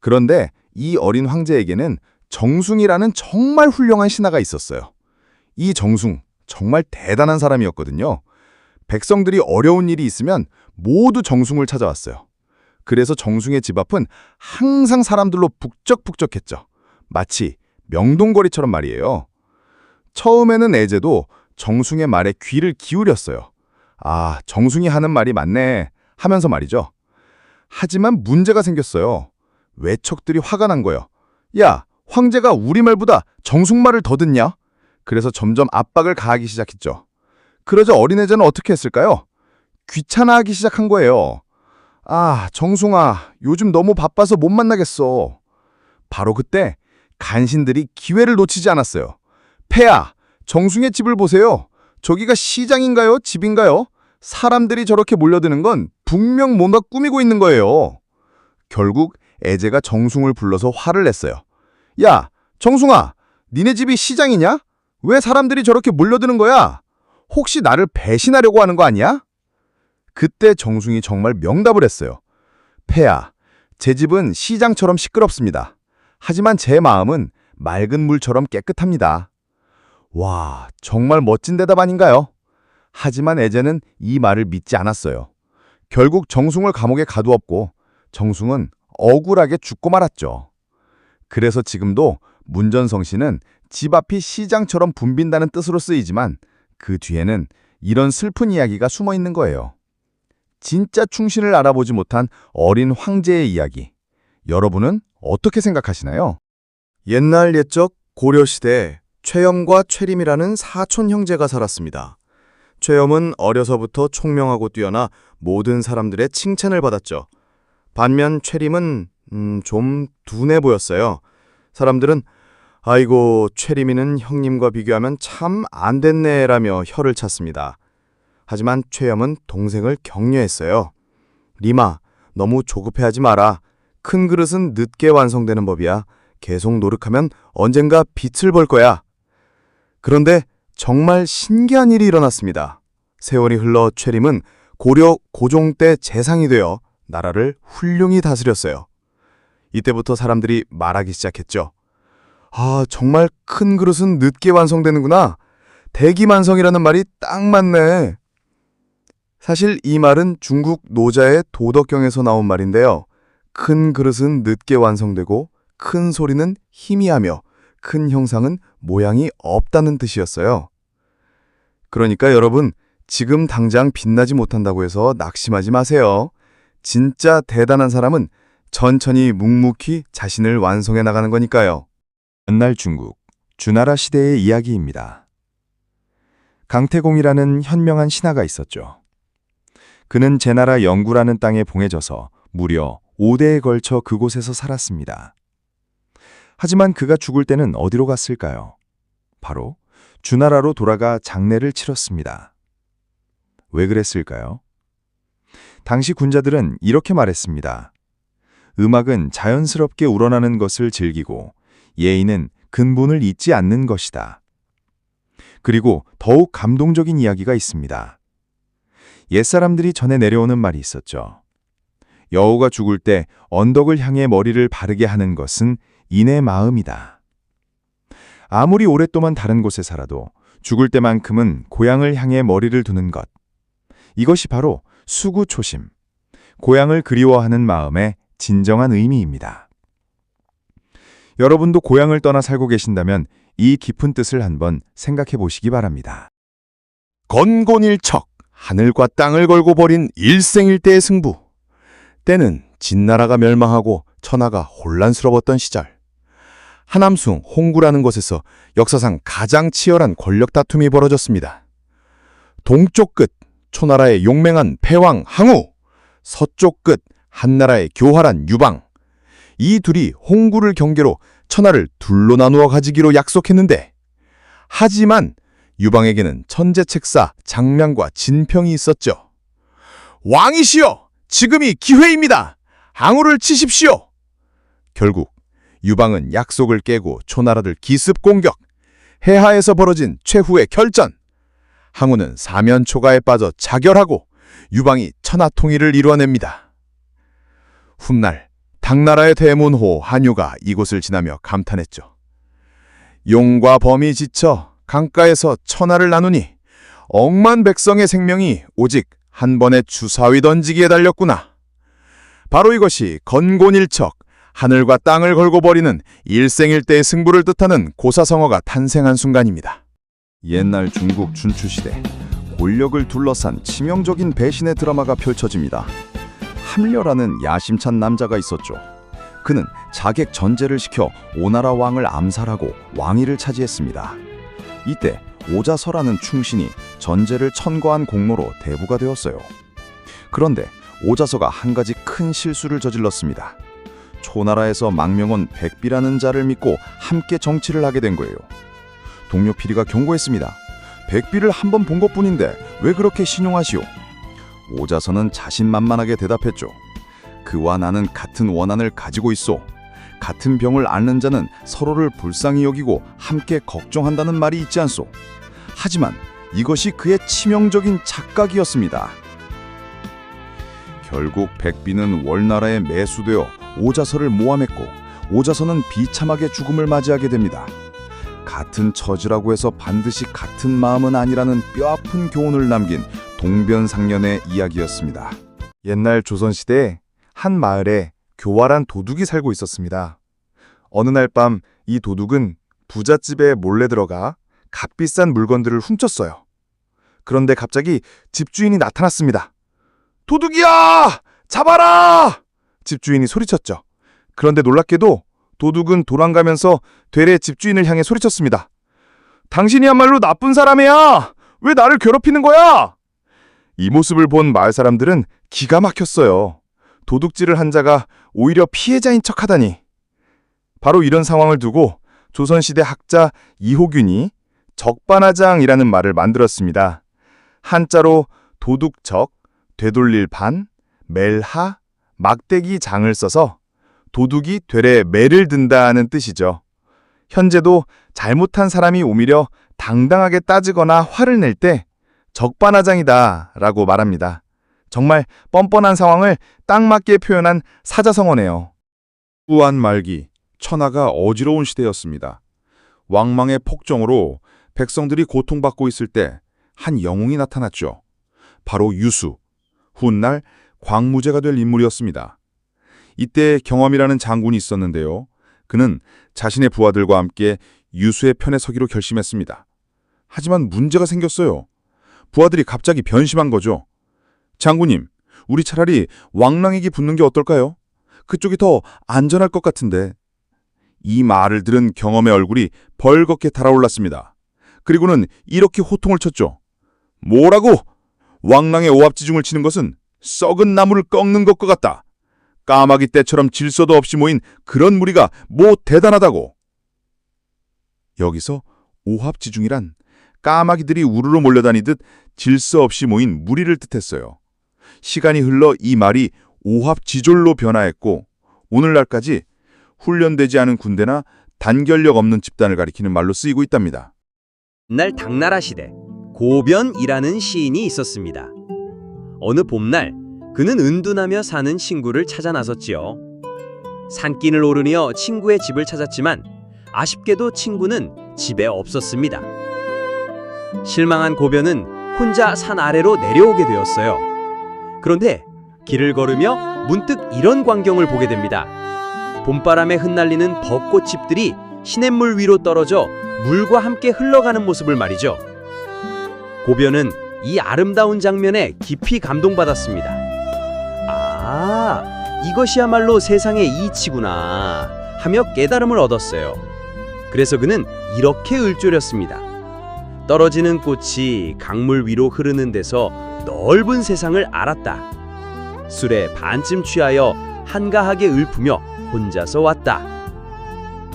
그런데 이 어린 황제에게는 정숭이라는 정말 훌륭한 신하가 있었어요. 이 정숭, 정말 대단한 사람이었거든요. 백성들이 어려운 일이 있으면 모두 정숭을 찾아왔어요. 그래서 정숭의 집 앞은 항상 사람들로 북적북적했죠. 마치 명동거리처럼 말이에요. 처음에는 에제도 정숭의 말에 귀를 기울였어요. 아, 정숭이 하는 말이 맞네 하면서 말이죠. 하지만 문제가 생겼어요. 외척들이 화가 난 거예요. 야, 황제가 우리 말보다 정숭 말을 더 듣냐? 그래서 점점 압박을 가하기 시작했죠. 그러자 어린 에제는 어떻게 했을까요? 귀찮아하기 시작한 거예요. 아, 정숭아, 요즘 너무 바빠서 못 만나겠어. 바로 그때 간신들이 기회를 놓치지 않았어요. 폐하, 정숭의 집을 보세요. 저기가 시장인가요? 집인가요? 사람들이 저렇게 몰려드는 건 분명 뭔가 꾸미고 있는 거예요. 결국 에제가 정숭을 불러서 화를 냈어요. 야, 정숭아, 니네 집이 시장이냐? 왜 사람들이 저렇게 몰려드는 거야? 혹시 나를 배신하려고 하는 거 아니야? 그때 정숭이 정말 명답을 했어요. 폐하, 제 집은 시장처럼 시끄럽습니다. 하지만 제 마음은 맑은 물처럼 깨끗합니다. 와, 정말 멋진 대답 아닌가요? 하지만 애제는 이 말을 믿지 않았어요. 결국 정숭을 감옥에 가두었고 정숭은 억울하게 죽고 말았죠. 그래서 지금도 문전성시는 집 앞이 시장처럼 붐빈다는 뜻으로 쓰이지만 그 뒤에는 이런 슬픈 이야기가 숨어 있는 거예요. 진짜 충신을 알아보지 못한 어린 황제의 이야기. 여러분은 어떻게 생각하시나요? 옛날 옛적 고려시대에 최염과 최림이라는 사촌 형제가 살았습니다. 최염은 어려서부터 총명하고 뛰어나 모든 사람들의 칭찬을 받았죠. 반면 최림은 좀 둔해 보였어요. 사람들은 아이고 최림이는 형님과 비교하면 참 안 됐네라며 혀를 찼습니다. 하지만 최염은 동생을 격려했어요. 리마, 너무 조급해하지 마라. 큰 그릇은 늦게 완성되는 법이야. 계속 노력하면 언젠가 빛을 볼 거야. 그런데 정말 신기한 일이 일어났습니다. 세월이 흘러 최림은 고려 고종 때 재상이 되어 나라를 훌륭히 다스렸어요. 이때부터 사람들이 말하기 시작했죠. 아, 정말 큰 그릇은 늦게 완성되는구나. 대기만성이라는 말이 딱 맞네. 사실 이 말은 중국 노자의 도덕경에서 나온 말인데요. 큰 그릇은 늦게 완성되고 큰 소리는 희미하며 큰 형상은 모양이 없다는 뜻이었어요. 그러니까 여러분, 지금 당장 빛나지 못한다고 해서 낙심하지 마세요. 진짜 대단한 사람은 천천히 묵묵히 자신을 완성해 나가는 거니까요. 옛날 중국, 주나라 시대의 이야기입니다. 강태공이라는 현명한 신하가 있었죠. 그는 제나라 영구라는 땅에 봉해져서 무려 5대에 걸쳐 그곳에서 살았습니다. 하지만 그가 죽을 때는 어디로 갔을까요? 바로 주나라로 돌아가 장례를 치렀습니다. 왜 그랬을까요? 당시 군자들은 이렇게 말했습니다. 음악은 자연스럽게 우러나는 것을 즐기고 예의는 근본을 잊지 않는 것이다. 그리고 더욱 감동적인 이야기가 있습니다. 옛사람들이 전해 내려오는 말이 있었죠. 여우가 죽을 때 언덕을 향해 머리를 바르게 하는 것은 인의 마음이다. 아무리 오랫동안 다른 곳에 살아도 죽을 때만큼은 고향을 향해 머리를 두는 것. 이것이 바로 수구초심, 고향을 그리워하는 마음의 진정한 의미입니다. 여러분도 고향을 떠나 살고 계신다면 이 깊은 뜻을 한번 생각해 보시기 바랍니다. 건곤일척, 하늘과 땅을 걸고 벌인 일생일대의 승부. 때는 진나라가 멸망하고 천하가 혼란스러웠던 시절. 하남숭, 홍구라는 곳에서 역사상 가장 치열한 권력 다툼이 벌어졌습니다. 동쪽 끝, 초나라의 용맹한 패왕 항우, 서쪽 끝, 한나라의 교활한 유방. 이 둘이 홍구를 경계로 천하를 둘로 나누어 가지기로 약속했는데, 하지만 유방에게는 천재책사 장명과 진평이 있었죠. 왕이시여, 지금이 기회입니다. 항우를 치십시오. 결국 유방은 약속을 깨고 초나라를 기습 공격. 해하에서 벌어진 최후의 결전. 항우는 사면초가에 빠져 자결하고 유방이 천하 통일을 이루어냅니다. 훗날 당나라의 대문호 한유가 이곳을 지나며 감탄했죠. 용과 범이 지쳐 강가에서 천하를 나누니 억만 백성의 생명이 오직 한 번에 주사위 던지기에 달렸구나. 바로 이것이 건곤일척, 하늘과 땅을 걸고 벌이는 일생일대의 승부를 뜻하는 고사성어가 탄생한 순간입니다. 옛날 중국 춘추시대, 권력을 둘러싼 치명적인 배신의 드라마가 펼쳐집니다. 함려라는 야심찬 남자가 있었죠. 그는 자객 전제를 시켜 오나라 왕을 암살하고 왕위를 차지했습니다. 이때 오자서라는 충신이 전제를 천거한 공로로 대부가 되었어요. 그런데 오자서가 한 가지 큰 실수를 저질렀습니다. 초나라에서 망명온 백비라는 자를 믿고 함께 정치를 하게 된 거예요. 동료 피리가 경고했습니다. 백비를 한 번 본 것뿐인데 왜 그렇게 신용하시오? 오자서는 자신만만하게 대답했죠. 그와 나는 같은 원한을 가지고 있소. 같은 병을 앓는 자는 서로를 불쌍히 여기고 함께 걱정한다는 말이 있지 않소. 하지만 이것이 그의 치명적인 착각이었습니다. 결국 백비는 월나라에 매수되어 오자서를 모함했고 오자서는 비참하게 죽음을 맞이하게 됩니다. 같은 처지라고 해서 반드시 같은 마음은 아니라는 뼈아픈 교훈을 남긴 동변상련의 이야기였습니다. 옛날 조선시대에 한 마을에 교활한 도둑이 살고 있었습니다. 어느 날 밤 이 도둑은 부잣집에 몰래 들어가 값비싼 물건들을 훔쳤어요. 그런데 갑자기 집주인이 나타났습니다. 도둑이야! 잡아라! 집주인이 소리쳤죠. 그런데 놀랍게도 도둑은 도망가면서 되레 집주인을 향해 소리쳤습니다. 당신이야말로 나쁜 사람이야! 왜 나를 괴롭히는 거야? 이 모습을 본 마을 사람들은 기가 막혔어요. 도둑질을 한 자가 오히려 피해자인 척하다니. 바로 이런 상황을 두고 조선시대 학자 이호균이 적반하장이라는 말을 만들었습니다. 한자로 도둑적, 되돌릴 반, 멜하, 막대기 장을 써서 도둑이 되레 매를 든다는 뜻이죠. 현재도 잘못한 사람이 오히려 당당하게 따지거나 화를 낼 때 적반하장이다 라고 말합니다. 정말 뻔뻔한 상황을 딱 맞게 표현한 사자성어네요. 후한 말기, 천하가 어지러운 시대였습니다. 왕망의 폭정으로 백성들이 고통받고 있을 때 한 영웅이 나타났죠. 바로 유수, 훗날 광무제가 될 인물이었습니다. 이때 경험이라는 장군이 있었는데요. 그는 자신의 부하들과 함께 유수의 편에 서기로 결심했습니다. 하지만 문제가 생겼어요. 부하들이 갑자기 변심한 거죠. 장군님, 우리 차라리 왕랑에게 붙는 게 어떨까요? 그쪽이 더 안전할 것 같은데. 이 말을 들은 경험의 얼굴이 벌겋게 달아올랐습니다. 그리고는 이렇게 호통을 쳤죠. 뭐라고? 왕랑의 오합지중을 치는 것은 썩은 나무를 꺾는 것과 같다. 까마귀 떼처럼 질서도 없이 모인 그런 무리가 뭐 대단하다고. 여기서 오합지중이란 까마귀들이 우르르 몰려다니듯 질서 없이 모인 무리를 뜻했어요. 시간이 흘러 이 말이 오합지졸로 변화했고 오늘날까지 훈련되지 않은 군대나 단결력 없는 집단을 가리키는 말로 쓰이고 있답니다. 옛날 당나라 시대 고변이라는 시인이 있었습니다. 어느 봄날 그는 은둔하며 사는 친구를 찾아 나섰지요. 산길을 오르며 친구의 집을 찾았지만 아쉽게도 친구는 집에 없었습니다. 실망한 고변은 혼자 산 아래로 내려오게 되었어요. 그런데 길을 걸으며 문득 이런 광경을 보게 됩니다. 봄바람에 흩날리는 벚꽃잎들이 시냇물 위로 떨어져 물과 함께 흘러가는 모습을 말이죠. 고변은 이 아름다운 장면에 깊이 감동받았습니다. 아, 이것이야말로 세상의 이치구나 하며 깨달음을 얻었어요. 그래서 그는 이렇게 읊조렸습니다. 떨어지는 꽃이 강물 위로 흐르는 데서 넓은 세상을 알았다. 술에 반쯤 취하여 한가하게 읊으며 혼자서 왔다.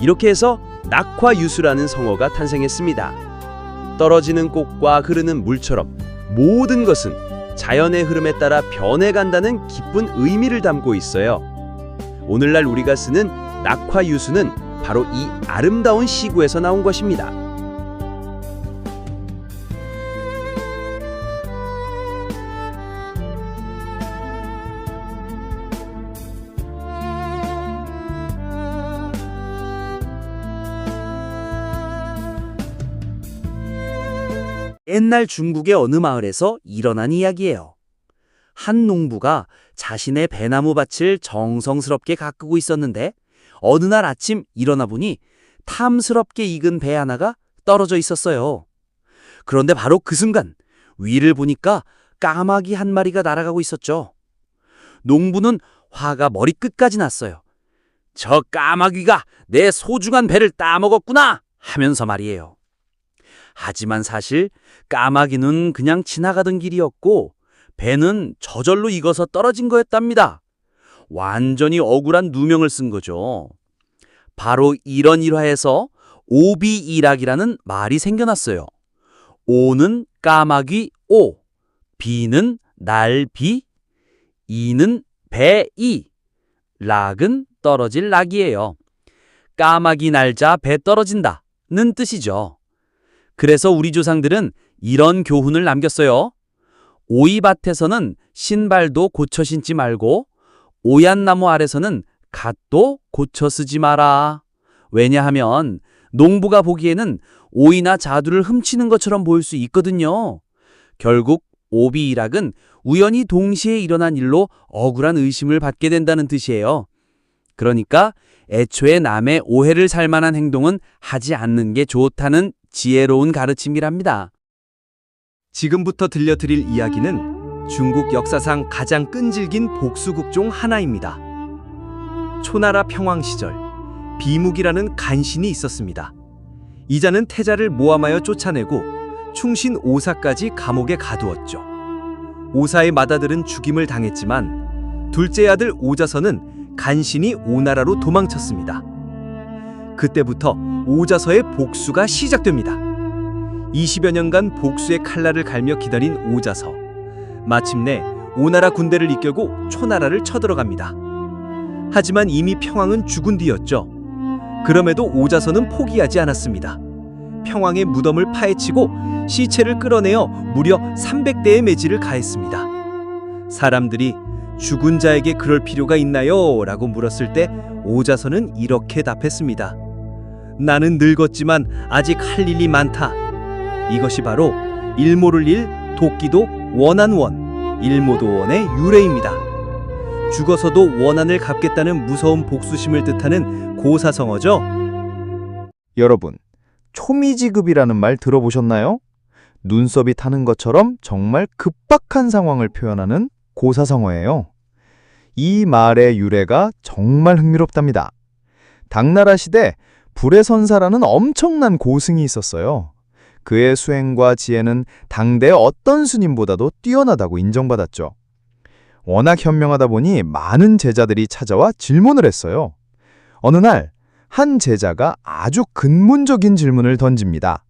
이렇게 해서 낙화유수라는 성어가 탄생했습니다. 떨어지는 꽃과 흐르는 물처럼 모든 것은 자연의 흐름에 따라 변해간다는 기쁜 의미를 담고 있어요. 오늘날 우리가 쓰는 낙화유수는 바로 이 아름다운 시구에서 나온 것입니다. 옛날 중국의 어느 마을에서 일어난 이야기예요. 한 농부가 자신의 배나무 밭을 정성스럽게 가꾸고 있었는데 어느 날 아침 일어나 보니 탐스럽게 익은 배 하나가 떨어져 있었어요. 그런데 바로 그 순간 위를 보니까 까마귀 한 마리가 날아가고 있었죠. 농부는 화가 머리끝까지 났어요. 저 까마귀가 내 소중한 배를 따먹었구나 하면서 말이에요. 하지만 사실 까마귀는 그냥 지나가던 길이었고 배는 저절로 익어서 떨어진 거였답니다. 완전히 억울한 누명을 쓴 거죠. 바로 이런 일화에서 오비일학이라는 말이 생겨났어요. 오는 까마귀 오, 비는 날비, 이는 배이, 락은 떨어질 락이에요. 까마귀 날자 배 떨어진다는 뜻이죠. 그래서 우리 조상들은 이런 교훈을 남겼어요. 오이밭에서는 신발도 고쳐 신지 말고 오얏나무 아래서는 갓도 고쳐 쓰지 마라. 왜냐하면 농부가 보기에는 오이나 자두를 훔치는 것처럼 보일 수 있거든요. 결국 오비일학은 우연히 동시에 일어난 일로 억울한 의심을 받게 된다는 뜻이에요. 그러니까 애초에 남의 오해를 살 만한 행동은 하지 않는 게 좋다는 지혜로운 가르침이랍니다. 지금부터 들려드릴 이야기는 중국 역사상 가장 끈질긴 복수국 중 하나입니다. 초나라 평왕 시절 비묵이라는 간신이 있었습니다. 이자는 태자를 모함하여 쫓아내고 충신 오사까지 감옥에 가두었죠. 오사의 맏아들은 죽임을 당했지만 둘째 아들 오자서는 간신히 오나라로 도망쳤습니다. 그때부터 오자서의 복수가 시작됩니다. 20여 년간 복수의 칼날을 갈며 기다린 오자서. 마침내 오나라 군대를 이끌고 초나라를 쳐들어갑니다. 하지만 이미 평왕은 죽은 뒤였죠. 그럼에도 오자서는 포기하지 않았습니다. 평왕의 무덤을 파헤치고 시체를 끌어내어 무려 300대의 매질을 가했습니다. 사람들이 죽은 자에게 그럴 필요가 있나요? 라고 물었을 때 오자서는 이렇게 답했습니다. 나는 늙었지만 아직 할 일이 많다. 이것이 바로 일모를 일, 도끼도 원한 원, 일모도원의 유래입니다. 죽어서도 원한을 갚겠다는 무서운 복수심을 뜻하는 고사성어죠. 여러분, 초미지급이라는 말 들어보셨나요? 눈썹이 타는 것처럼 정말 급박한 상황을 표현하는 고사성어예요. 이 말의 유래가 정말 흥미롭답니다. 당나라 시대 불해선사라는 엄청난 고승이 있었어요. 그의 수행과 지혜는 당대 어떤 스님보다도 뛰어나다고 인정받았죠. 워낙 현명하다 보니 많은 제자들이 찾아와 질문을 했어요. 어느 날 한 제자가 아주 근본적인 질문을 던집니다.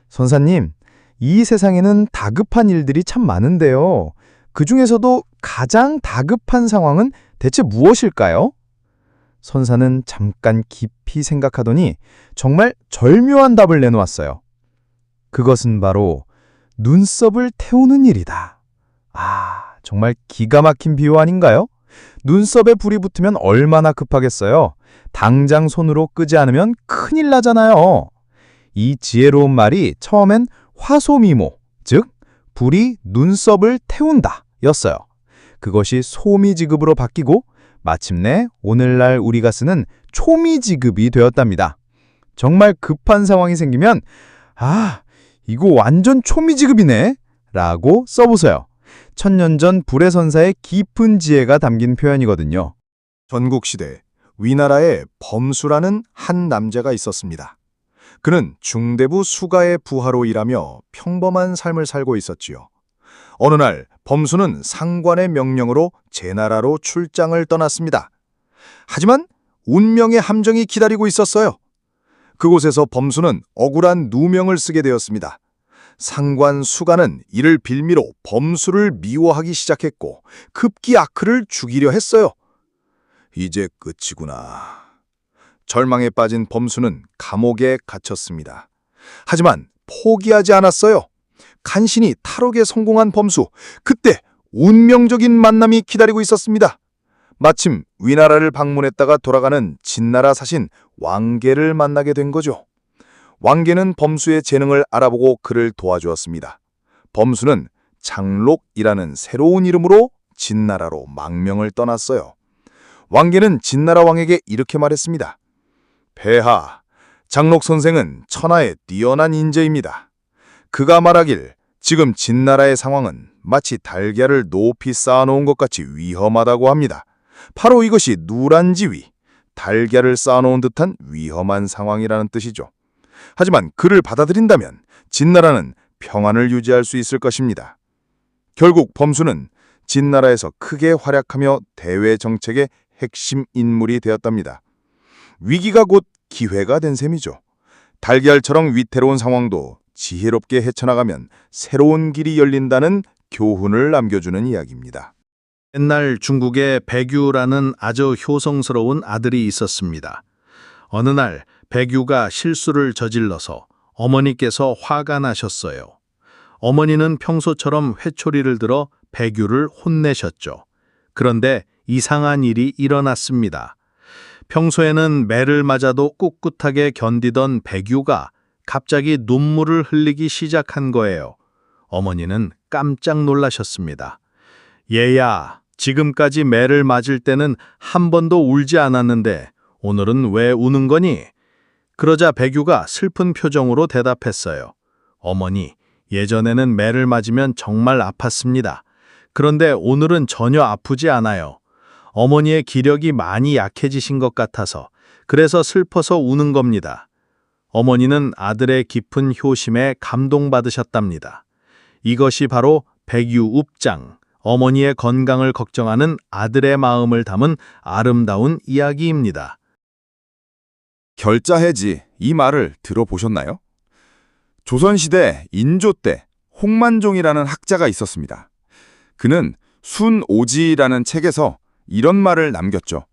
선사님, 이 세상에는 다급한 일들이 참 많은데요. 그 중에서도 가장 다급한 상황은 대체 무엇일까요? 선사는 잠깐 깊이 생각하더니 정말 절묘한 답을 내놓았어요. 그것은 바로 눈썹을 태우는 일이다. 아, 정말 기가 막힌 비유 아닌가요? 눈썹에 불이 붙으면 얼마나 급하겠어요. 당장 손으로 끄지 않으면 큰일 나잖아요. 이 지혜로운 말이 처음엔 화소미모, 즉 불이 눈썹을 태운다 였어요. 그것이 소미지급으로 바뀌고 마침내 오늘날 우리가 쓰는 초미지급이 되었답니다. 정말 급한 상황이 생기면 아, 이거 완전 초미지급이네 라고 써보세요. 천년 전 불해선사의 깊은 지혜가 담긴 표현이거든요. 전국시대 위나라에 범수라는 한 남자가 있었습니다. 그는 중대부 수가의 부하로 일하며 평범한 삶을 살고 있었지요. 어느 날 범수는 상관의 명령으로 제나라로 출장을 떠났습니다. 하지만 운명의 함정이 기다리고 있었어요. 그곳에서 범수는 억울한 누명을 쓰게 되었습니다. 상관 수가는 이를 빌미로 범수를 미워하기 시작했고 급기 아크를 죽이려 했어요. 이제 끝이구나. 절망에 빠진 범수는 감옥에 갇혔습니다. 하지만 포기하지 않았어요. 간신히 탈옥에 성공한 범수, 그때 운명적인 만남이 기다리고 있었습니다. 마침 위나라를 방문했다가 돌아가는 진나라 사신 왕계를 만나게 된 거죠. 왕계는 범수의 재능을 알아보고 그를 도와주었습니다. 범수는 장록이라는 새로운 이름으로 진나라로 망명을 떠났어요. 왕계는 진나라 왕에게 이렇게 말했습니다. 폐하, 장록 선생은 천하에 뛰어난 인재입니다. 그가 말하길 지금 진나라의 상황은 마치 달걀을 높이 쌓아놓은 것 같이 위험하다고 합니다. 바로 이것이 누란지위, 달걀을 쌓아놓은 듯한 위험한 상황이라는 뜻이죠. 하지만 그를 받아들인다면 진나라는 평안을 유지할 수 있을 것입니다. 결국 범수는 진나라에서 크게 활약하며 대외 정책의 핵심 인물이 되었답니다. 위기가 곧 기회가 된 셈이죠. 달걀처럼 위태로운 상황도 지혜롭게 헤쳐나가면 새로운 길이 열린다는 교훈을 남겨주는 이야기입니다. 옛날 중국에 백유라는 아주 효성스러운 아들이 있었습니다. 어느 날 백유가 실수를 저질러서 어머니께서 화가 나셨어요. 어머니는 평소처럼 회초리를 들어 백유를 혼내셨죠. 그런데 이상한 일이 일어났습니다. 평소에는 매를 맞아도 꿋꿋하게 견디던 백유가 갑자기 눈물을 흘리기 시작한 거예요. 어머니는 깜짝 놀라셨습니다. 얘야, 지금까지 매를 맞을 때는 한 번도 울지 않았는데 오늘은 왜 우는 거니? 그러자 백유가 슬픈 표정으로 대답했어요. 어머니, 예전에는 매를 맞으면 정말 아팠습니다. 그런데 오늘은 전혀 아프지 않아요. 어머니의 기력이 많이 약해지신 것 같아서, 그래서 슬퍼서 우는 겁니다. 어머니는 아들의 깊은 효심에 감동받으셨답니다. 이것이 바로 백유읍장, 어머니의 건강을 걱정하는 아들의 마음을 담은 아름다운 이야기입니다. 결자해지, 이 말을 들어보셨나요? 조선시대 인조 때 홍만종이라는 학자가 있었습니다. 그는 순오지라는 책에서 이런 말을 남겼죠.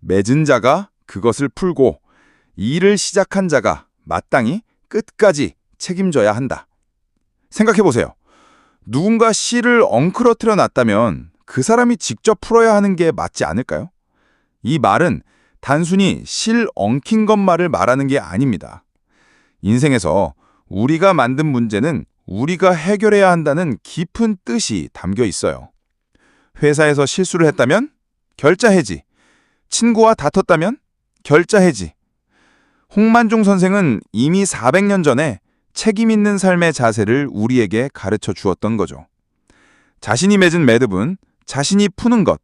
맺은 자가 그것을 풀고 일을 시작한 자가 마땅히 끝까지 책임져야 한다. 생각해보세요. 누군가 실을 엉클어뜨려 놨다면 그 사람이 직접 풀어야 하는 게 맞지 않을까요? 이 말은 단순히 실 엉킨 것만을 말하는 게 아닙니다. 인생에서 우리가 만든 문제는 우리가 해결해야 한다는 깊은 뜻이 담겨 있어요. 회사에서 실수를 했다면 결자해지, 친구와 다퉜다면 결자해지. 홍만종 선생은 이미 400년 전에 책임 있는 삶의 자세를 우리에게 가르쳐 주었던 거죠. 자신이 맺은 매듭은 자신이 푸는 것.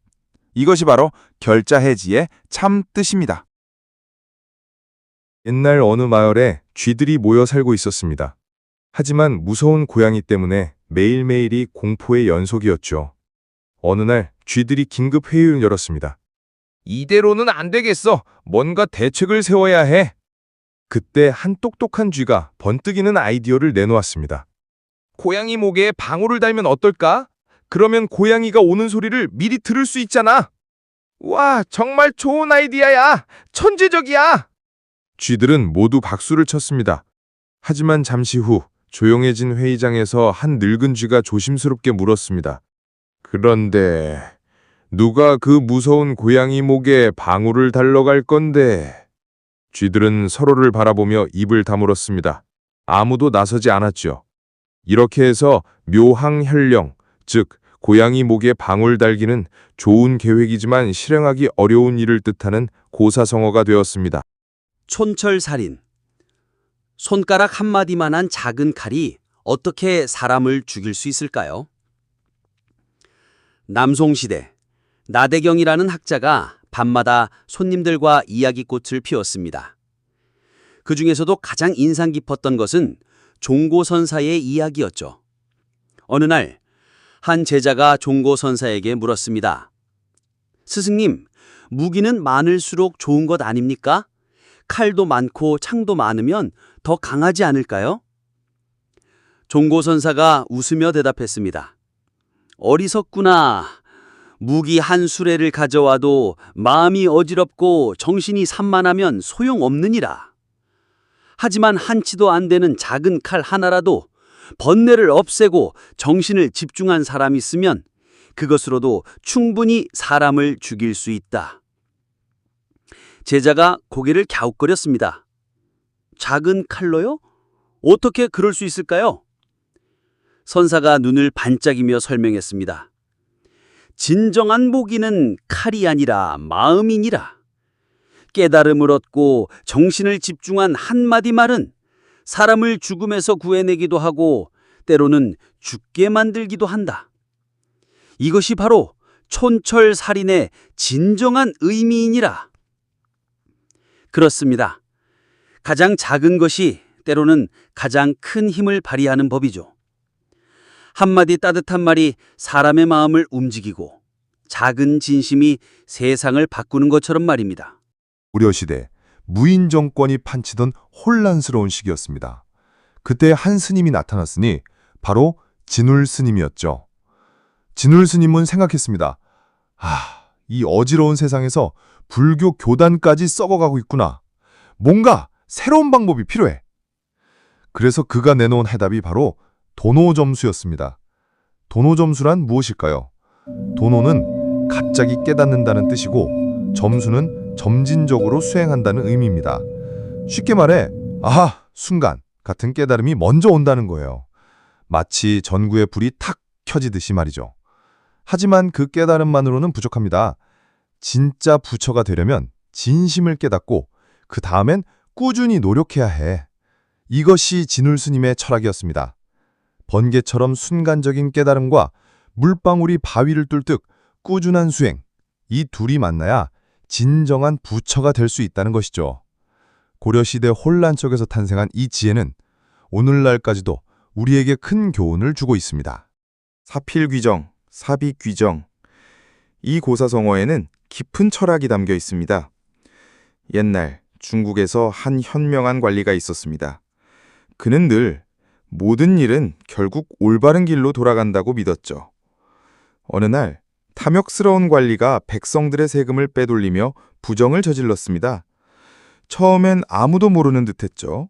이것이 바로 결자해지의 참 뜻입니다. 옛날 어느 마을에 쥐들이 모여 살고 있었습니다. 하지만 무서운 고양이 때문에 매일매일이 공포의 연속이었죠. 어느 날 쥐들이 긴급 회의를 열었습니다. 이대로는 안 되겠어. 뭔가 대책을 세워야 해. 그때 한 똑똑한 쥐가 번뜩이는 아이디어를 내놓았습니다. 고양이 목에 방울을 달면 어떨까? 그러면 고양이가 오는 소리를 미리 들을 수 있잖아. 와, 정말 좋은 아이디어야. 천재적이야. 쥐들은 모두 박수를 쳤습니다. 하지만 잠시 후 조용해진 회의장에서 한 늙은 쥐가 조심스럽게 물었습니다. 그런데 누가 그 무서운 고양이 목에 방울을 달러 갈 건데? 쥐들은 서로를 바라보며 입을 다물었습니다. 아무도 나서지 않았죠. 이렇게 해서 묘항현령, 즉 고양이 목에 방울 달기는 좋은 계획이지만 실행하기 어려운 일을 뜻하는 고사성어가 되었습니다. 촌철살인. 손가락 한마디만한 작은 칼이 어떻게 사람을 죽일 수 있을까요? 남송시대 나대경이라는 학자가 밤마다 손님들과 이야기꽃을 피웠습니다. 그 중에서도 가장 인상 깊었던 것은 종고선사의 이야기였죠. 어느 날 한 제자가 종고선사에게 물었습니다. 스승님, 무기는 많을수록 좋은 것 아닙니까? 칼도 많고 창도 많으면 더 강하지 않을까요? 종고선사가 웃으며 대답했습니다. 어리석구나. 무기 한 수레를 가져와도 마음이 어지럽고 정신이 산만하면 소용없느니라. 하지만 한치도 안 되는 작은 칼 하나라도 번뇌를 없애고 정신을 집중한 사람이 있으면 그것으로도 충분히 사람을 죽일 수 있다. 제자가 고개를 갸웃거렸습니다. 작은 칼로요? 어떻게 그럴 수 있을까요? 선사가 눈을 반짝이며 설명했습니다. 진정한 무기는 칼이 아니라 마음이니라. 깨달음을 얻고 정신을 집중한 한마디 말은 사람을 죽음에서 구해내기도 하고 때로는 죽게 만들기도 한다. 이것이 바로 촌철살인의 진정한 의미이니라. 그렇습니다. 가장 작은 것이 때로는 가장 큰 힘을 발휘하는 법이죠. 한마디 따뜻한 말이 사람의 마음을 움직이고 작은 진심이 세상을 바꾸는 것처럼 말입니다. 고려시대 무인 정권이 판치던 혼란스러운 시기였습니다. 그때 한 스님이 나타났으니 바로 진울 스님이었죠. 진울 스님은 생각했습니다. 이 어지러운 세상에서 불교 교단까지 썩어가고 있구나. 뭔가 새로운 방법이 필요해. 그래서 그가 내놓은 해답이 바로 도노점수였습니다. 도노점수란 무엇일까요? 도노는 갑자기 깨닫는다는 뜻이고 점수는 점진적으로 수행한다는 의미입니다. 쉽게 말해 아하, 순간 같은 깨달음이 먼저 온다는 거예요. 마치 전구의 불이 탁 켜지듯이 말이죠. 하지만 그 깨달음만으로는 부족합니다. 진짜 부처가 되려면 진심을 깨닫고 그 다음엔 꾸준히 노력해야 해. 이것이 진울스님의 철학이었습니다. 번개처럼 순간적인 깨달음과 물방울이 바위를 뚫듯 꾸준한 수행, 이 둘이 만나야 진정한 부처가 될 수 있다는 것이죠. 고려시대 혼란 속에서 탄생한 이 지혜는 오늘날까지도 우리에게 큰 교훈을 주고 있습니다. 사필귀정, 사비귀정. 이 고사성어에는 깊은 철학이 담겨 있습니다. 옛날 중국에서 한 현명한 관리가 있었습니다. 그는 늘 모든 일은 결국 올바른 길로 돌아간다고 믿었죠. 어느 날 탐욕스러운 관리가 백성들의 세금을 빼돌리며 부정을 저질렀습니다. 처음엔 아무도 모르는 듯했죠.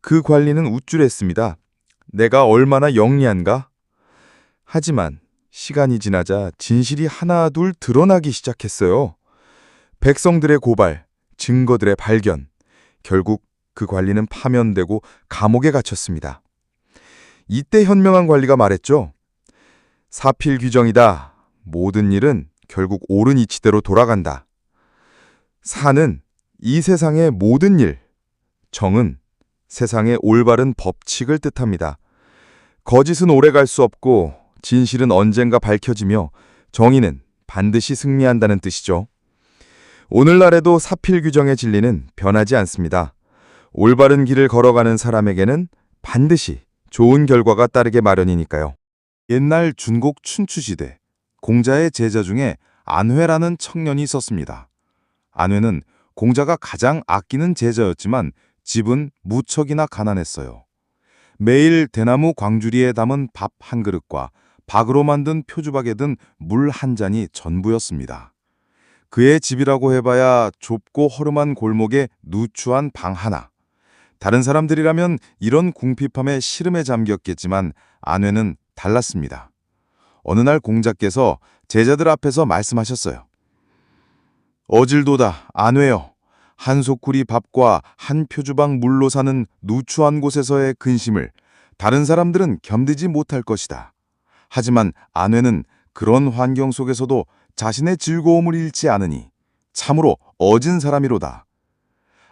그 관리는 우쭐했습니다. 내가 얼마나 영리한가? 하지만 시간이 지나자 진실이 하나둘 드러나기 시작했어요. 백성들의 고발, 증거들의 발견, 결국 그 관리는 파면되고 감옥에 갇혔습니다. 이때 현명한 관리가 말했죠. 사필귀정이다. 모든 일은 결국 옳은 이치대로 돌아간다. 사는 이 세상의 모든 일, 정은 세상의 올바른 법칙을 뜻합니다. 거짓은 오래 갈 수 없고 진실은 언젠가 밝혀지며 정의는 반드시 승리한다는 뜻이죠. 오늘날에도 사필규정의 진리는 변하지 않습니다. 올바른 길을 걸어가는 사람에게는 반드시 좋은 결과가 따르게 마련이니까요. 옛날 중국 춘추시대 공자의 제자 중에 안회라는 청년이 있었습니다. 안회는 공자가 가장 아끼는 제자였지만 집은 무척이나 가난했어요. 매일 대나무 광주리에 담은 밥 한 그릇과 박으로 만든 표주박에 든 물 한 잔이 전부였습니다. 그의 집이라고 해봐야 좁고 허름한 골목에 누추한 방 하나. 다른 사람들이라면 이런 궁핍함에 시름에 잠겼겠지만 안회는 달랐습니다. 어느 날 공자께서 제자들 앞에서 말씀하셨어요. 어질도다 안회여, 한 소쿠리 밥과 한 표주방 물로 사는 누추한 곳에서의 근심을 다른 사람들은 견디지 못할 것이다. 하지만 안회는 그런 환경 속에서도 자신의 즐거움을 잃지 않으니 참으로 어진 사람이로다.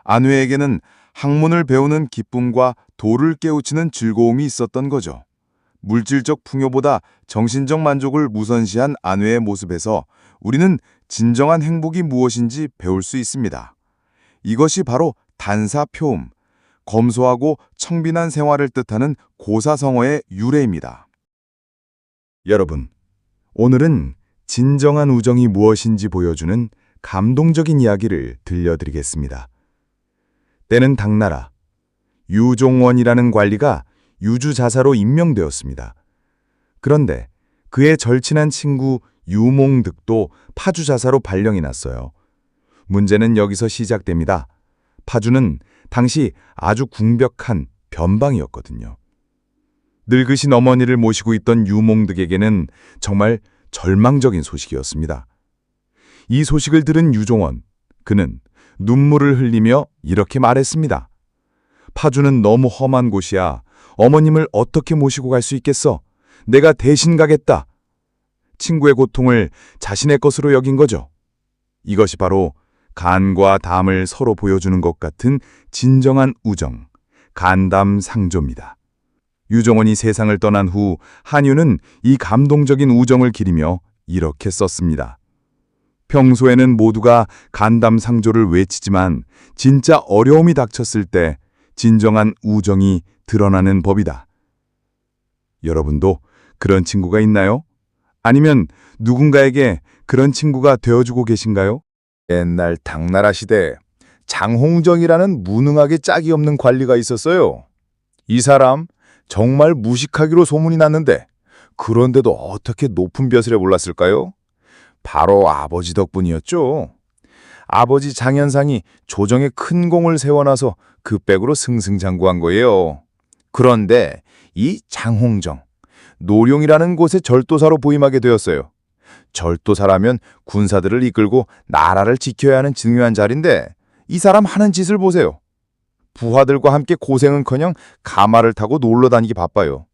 안회에게는 학문을 배우는 기쁨과 도를 깨우치는 즐거움이 있었던 거죠. 물질적 풍요보다 정신적 만족을 우선시한 안회의 모습에서 우리는 진정한 행복이 무엇인지 배울 수 있습니다. 이것이 바로 단사표음, 검소하고 청빈한 생활을 뜻하는 고사성어의 유래입니다. 여러분, 오늘은 진정한 우정이 무엇인지 보여주는 감동적인 이야기를 들려드리겠습니다. 때는 당나라, 유종원이라는 관리가 유주자사로 임명되었습니다. 그런데 그의 절친한 친구 유몽득도 파주자사로 발령이 났어요. 문제는 여기서 시작됩니다. 파주는 당시 아주 궁벽한 변방이었거든요. 늙으신 어머니를 모시고 있던 유몽득에게는 정말 절망적인 소식이었습니다. 이 소식을 들은 유종원, 그는 눈물을 흘리며 이렇게 말했습니다. 파주는 너무 험한 곳이야. 어머님을 어떻게 모시고 갈 수 있겠어? 내가 대신 가겠다. 친구의 고통을 자신의 것으로 여긴 거죠. 이것이 바로 간과 담을 서로 보여주는 것 같은 진정한 우정, 간담상조입니다. 유종원이 세상을 떠난 후 한유는 이 감동적인 우정을 기리며 이렇게 썼습니다. 평소에는 모두가 간담상조를 외치지만 진짜 어려움이 닥쳤을 때 진정한 우정이 드러나는 법이다. 여러분도 그런 친구가 있나요? 아니면 누군가에게 그런 친구가 되어주고 계신가요? 옛날 당나라 시대에 장홍정이라는 무능하게 짝이 없는 관리가 있었어요. 이 사람 정말 무식하기로 소문이 났는데 그런데도 어떻게 높은 벼슬에 올랐을까요? 바로 아버지 덕분이었죠. 아버지 장현상이 조정에 큰 공을 세워놔서 그 백으로 승승장구한 거예요. 그런데 이 장홍정, 노룡이라는 곳의 절도사로 부임하게 되었어요. 절도사라면 군사들을 이끌고 나라를 지켜야 하는 중요한 자리인데 이 사람 하는 짓을 보세요. 부하들과 함께 고생은커녕 가마를 타고 놀러 다니기 바빠요.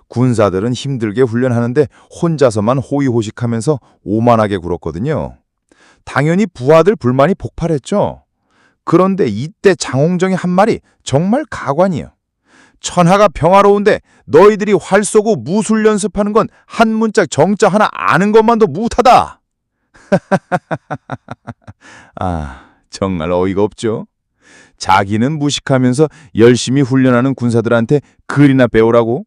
군사들은 힘들게 훈련하는데 혼자서만 호의호식하면서 오만하게 굴었거든요. 당연히 부하들 불만이 폭발했죠. 그런데 이때 장홍정이 한 말이 정말 가관이에요. 천하가 평화로운데 너희들이 활 쏘고 무술 연습하는 건 한 문짝 정자 하나 아는 것만도 무타다. 아, 정말 어이가 없죠. 자기는 무식하면서 열심히 훈련하는 군사들한테 글이나 배우라고?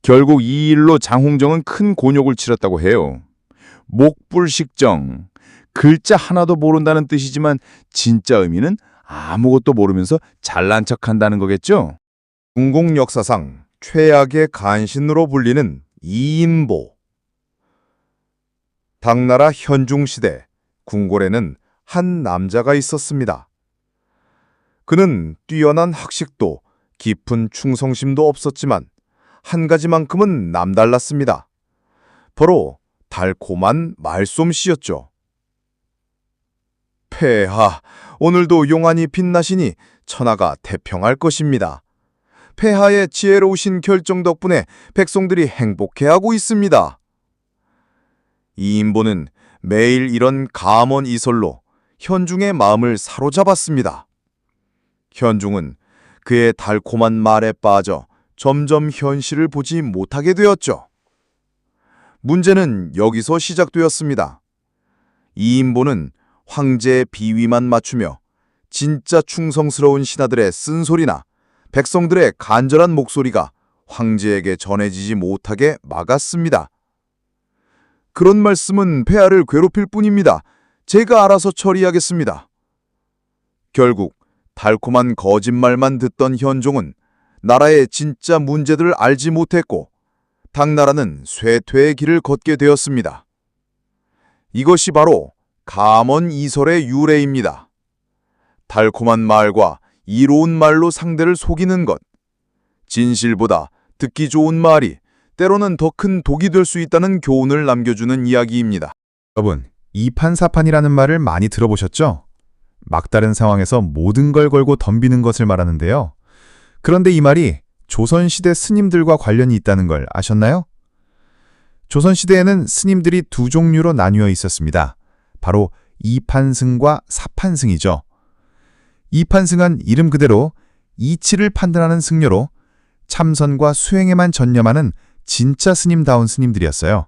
결국 이 일로 장홍정은 큰 곤욕을 치렀다고 해요. 목불식정, 글자 하나도 모른다는 뜻이지만 진짜 의미는 아무것도 모르면서 잘난 척한다는 거겠죠? 중국 역사상 최악의 간신으로 불리는 이인보. 당나라 현중시대 궁궐에는 한 남자가 있었습니다. 그는 뛰어난 학식도 깊은 충성심도 없었지만 한 가지만큼은 남달랐습니다. 바로 달콤한 말솜씨였죠. 폐하, 오늘도 용안이 빛나시니 천하가 태평할 것입니다. 폐하의 지혜로우신 결정 덕분에 백성들이 행복해하고 있습니다. 이인보는 매일 이런 감언 이설로 현중의 마음을 사로잡았습니다. 현중은 그의 달콤한 말에 빠져 점점 현실을 보지 못하게 되었죠. 문제는 여기서 시작되었습니다. 이인보는 황제의 비위만 맞추며 진짜 충성스러운 신하들의 쓴소리나 백성들의 간절한 목소리가 황제에게 전해지지 못하게 막았습니다. 그런 말씀은 폐하를 괴롭힐 뿐입니다. 제가 알아서 처리하겠습니다. 결국 달콤한 거짓말만 듣던 현종은 나라의 진짜 문제들을 알지 못했고 당나라는 쇠퇴의 길을 걷게 되었습니다. 이것이 바로 감언이설의 유래입니다. 달콤한 말과 이로운 말로 상대를 속이는 것. 진실보다 듣기 좋은 말이 때로는 더 큰 독이 될 수 있다는 교훈을 남겨주는 이야기입니다. 여러분, 이판사판이라는 말을 많이 들어보셨죠? 막다른 상황에서 모든 걸 걸고 덤비는 것을 말하는데요. 그런데 이 말이 조선시대 스님들과 관련이 있다는 걸 아셨나요? 조선시대에는 스님들이 두 종류로 나뉘어 있었습니다. 바로 이판승과 사판승이죠. 이판승은 이름 그대로 이치를 판단하는 승려로 참선과 수행에만 전념하는 진짜 스님다운 스님들이었어요.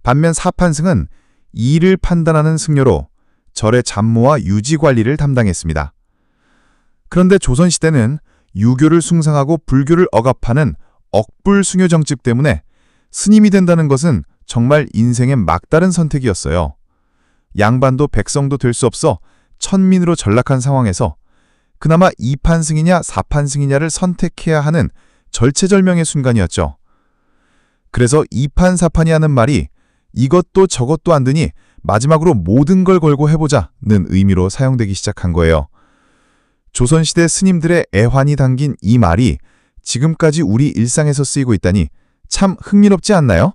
반면 사판승은 이를 판단하는 승려로 절의 잡무와 유지 관리를 담당했습니다. 그런데 조선시대는 유교를 숭상하고 불교를 억압하는 억불숭요 정책 때문에 스님이 된다는 것은 정말 인생의 막다른 선택이었어요. 양반도 백성도 될 수 없어 천민으로 전락한 상황에서 그나마 이판승이냐 사판승이냐를 선택해야 하는 절체절명의 순간이었죠. 그래서 이판사판이 하는 말이 이것도 저것도 안 되니 마지막으로 모든 걸 걸고 해보자는 의미로 사용되기 시작한 거예요. 조선시대 스님들의 애환이 담긴 이 말이 지금까지 우리 일상에서 쓰이고 있다니 참 흥미롭지 않나요?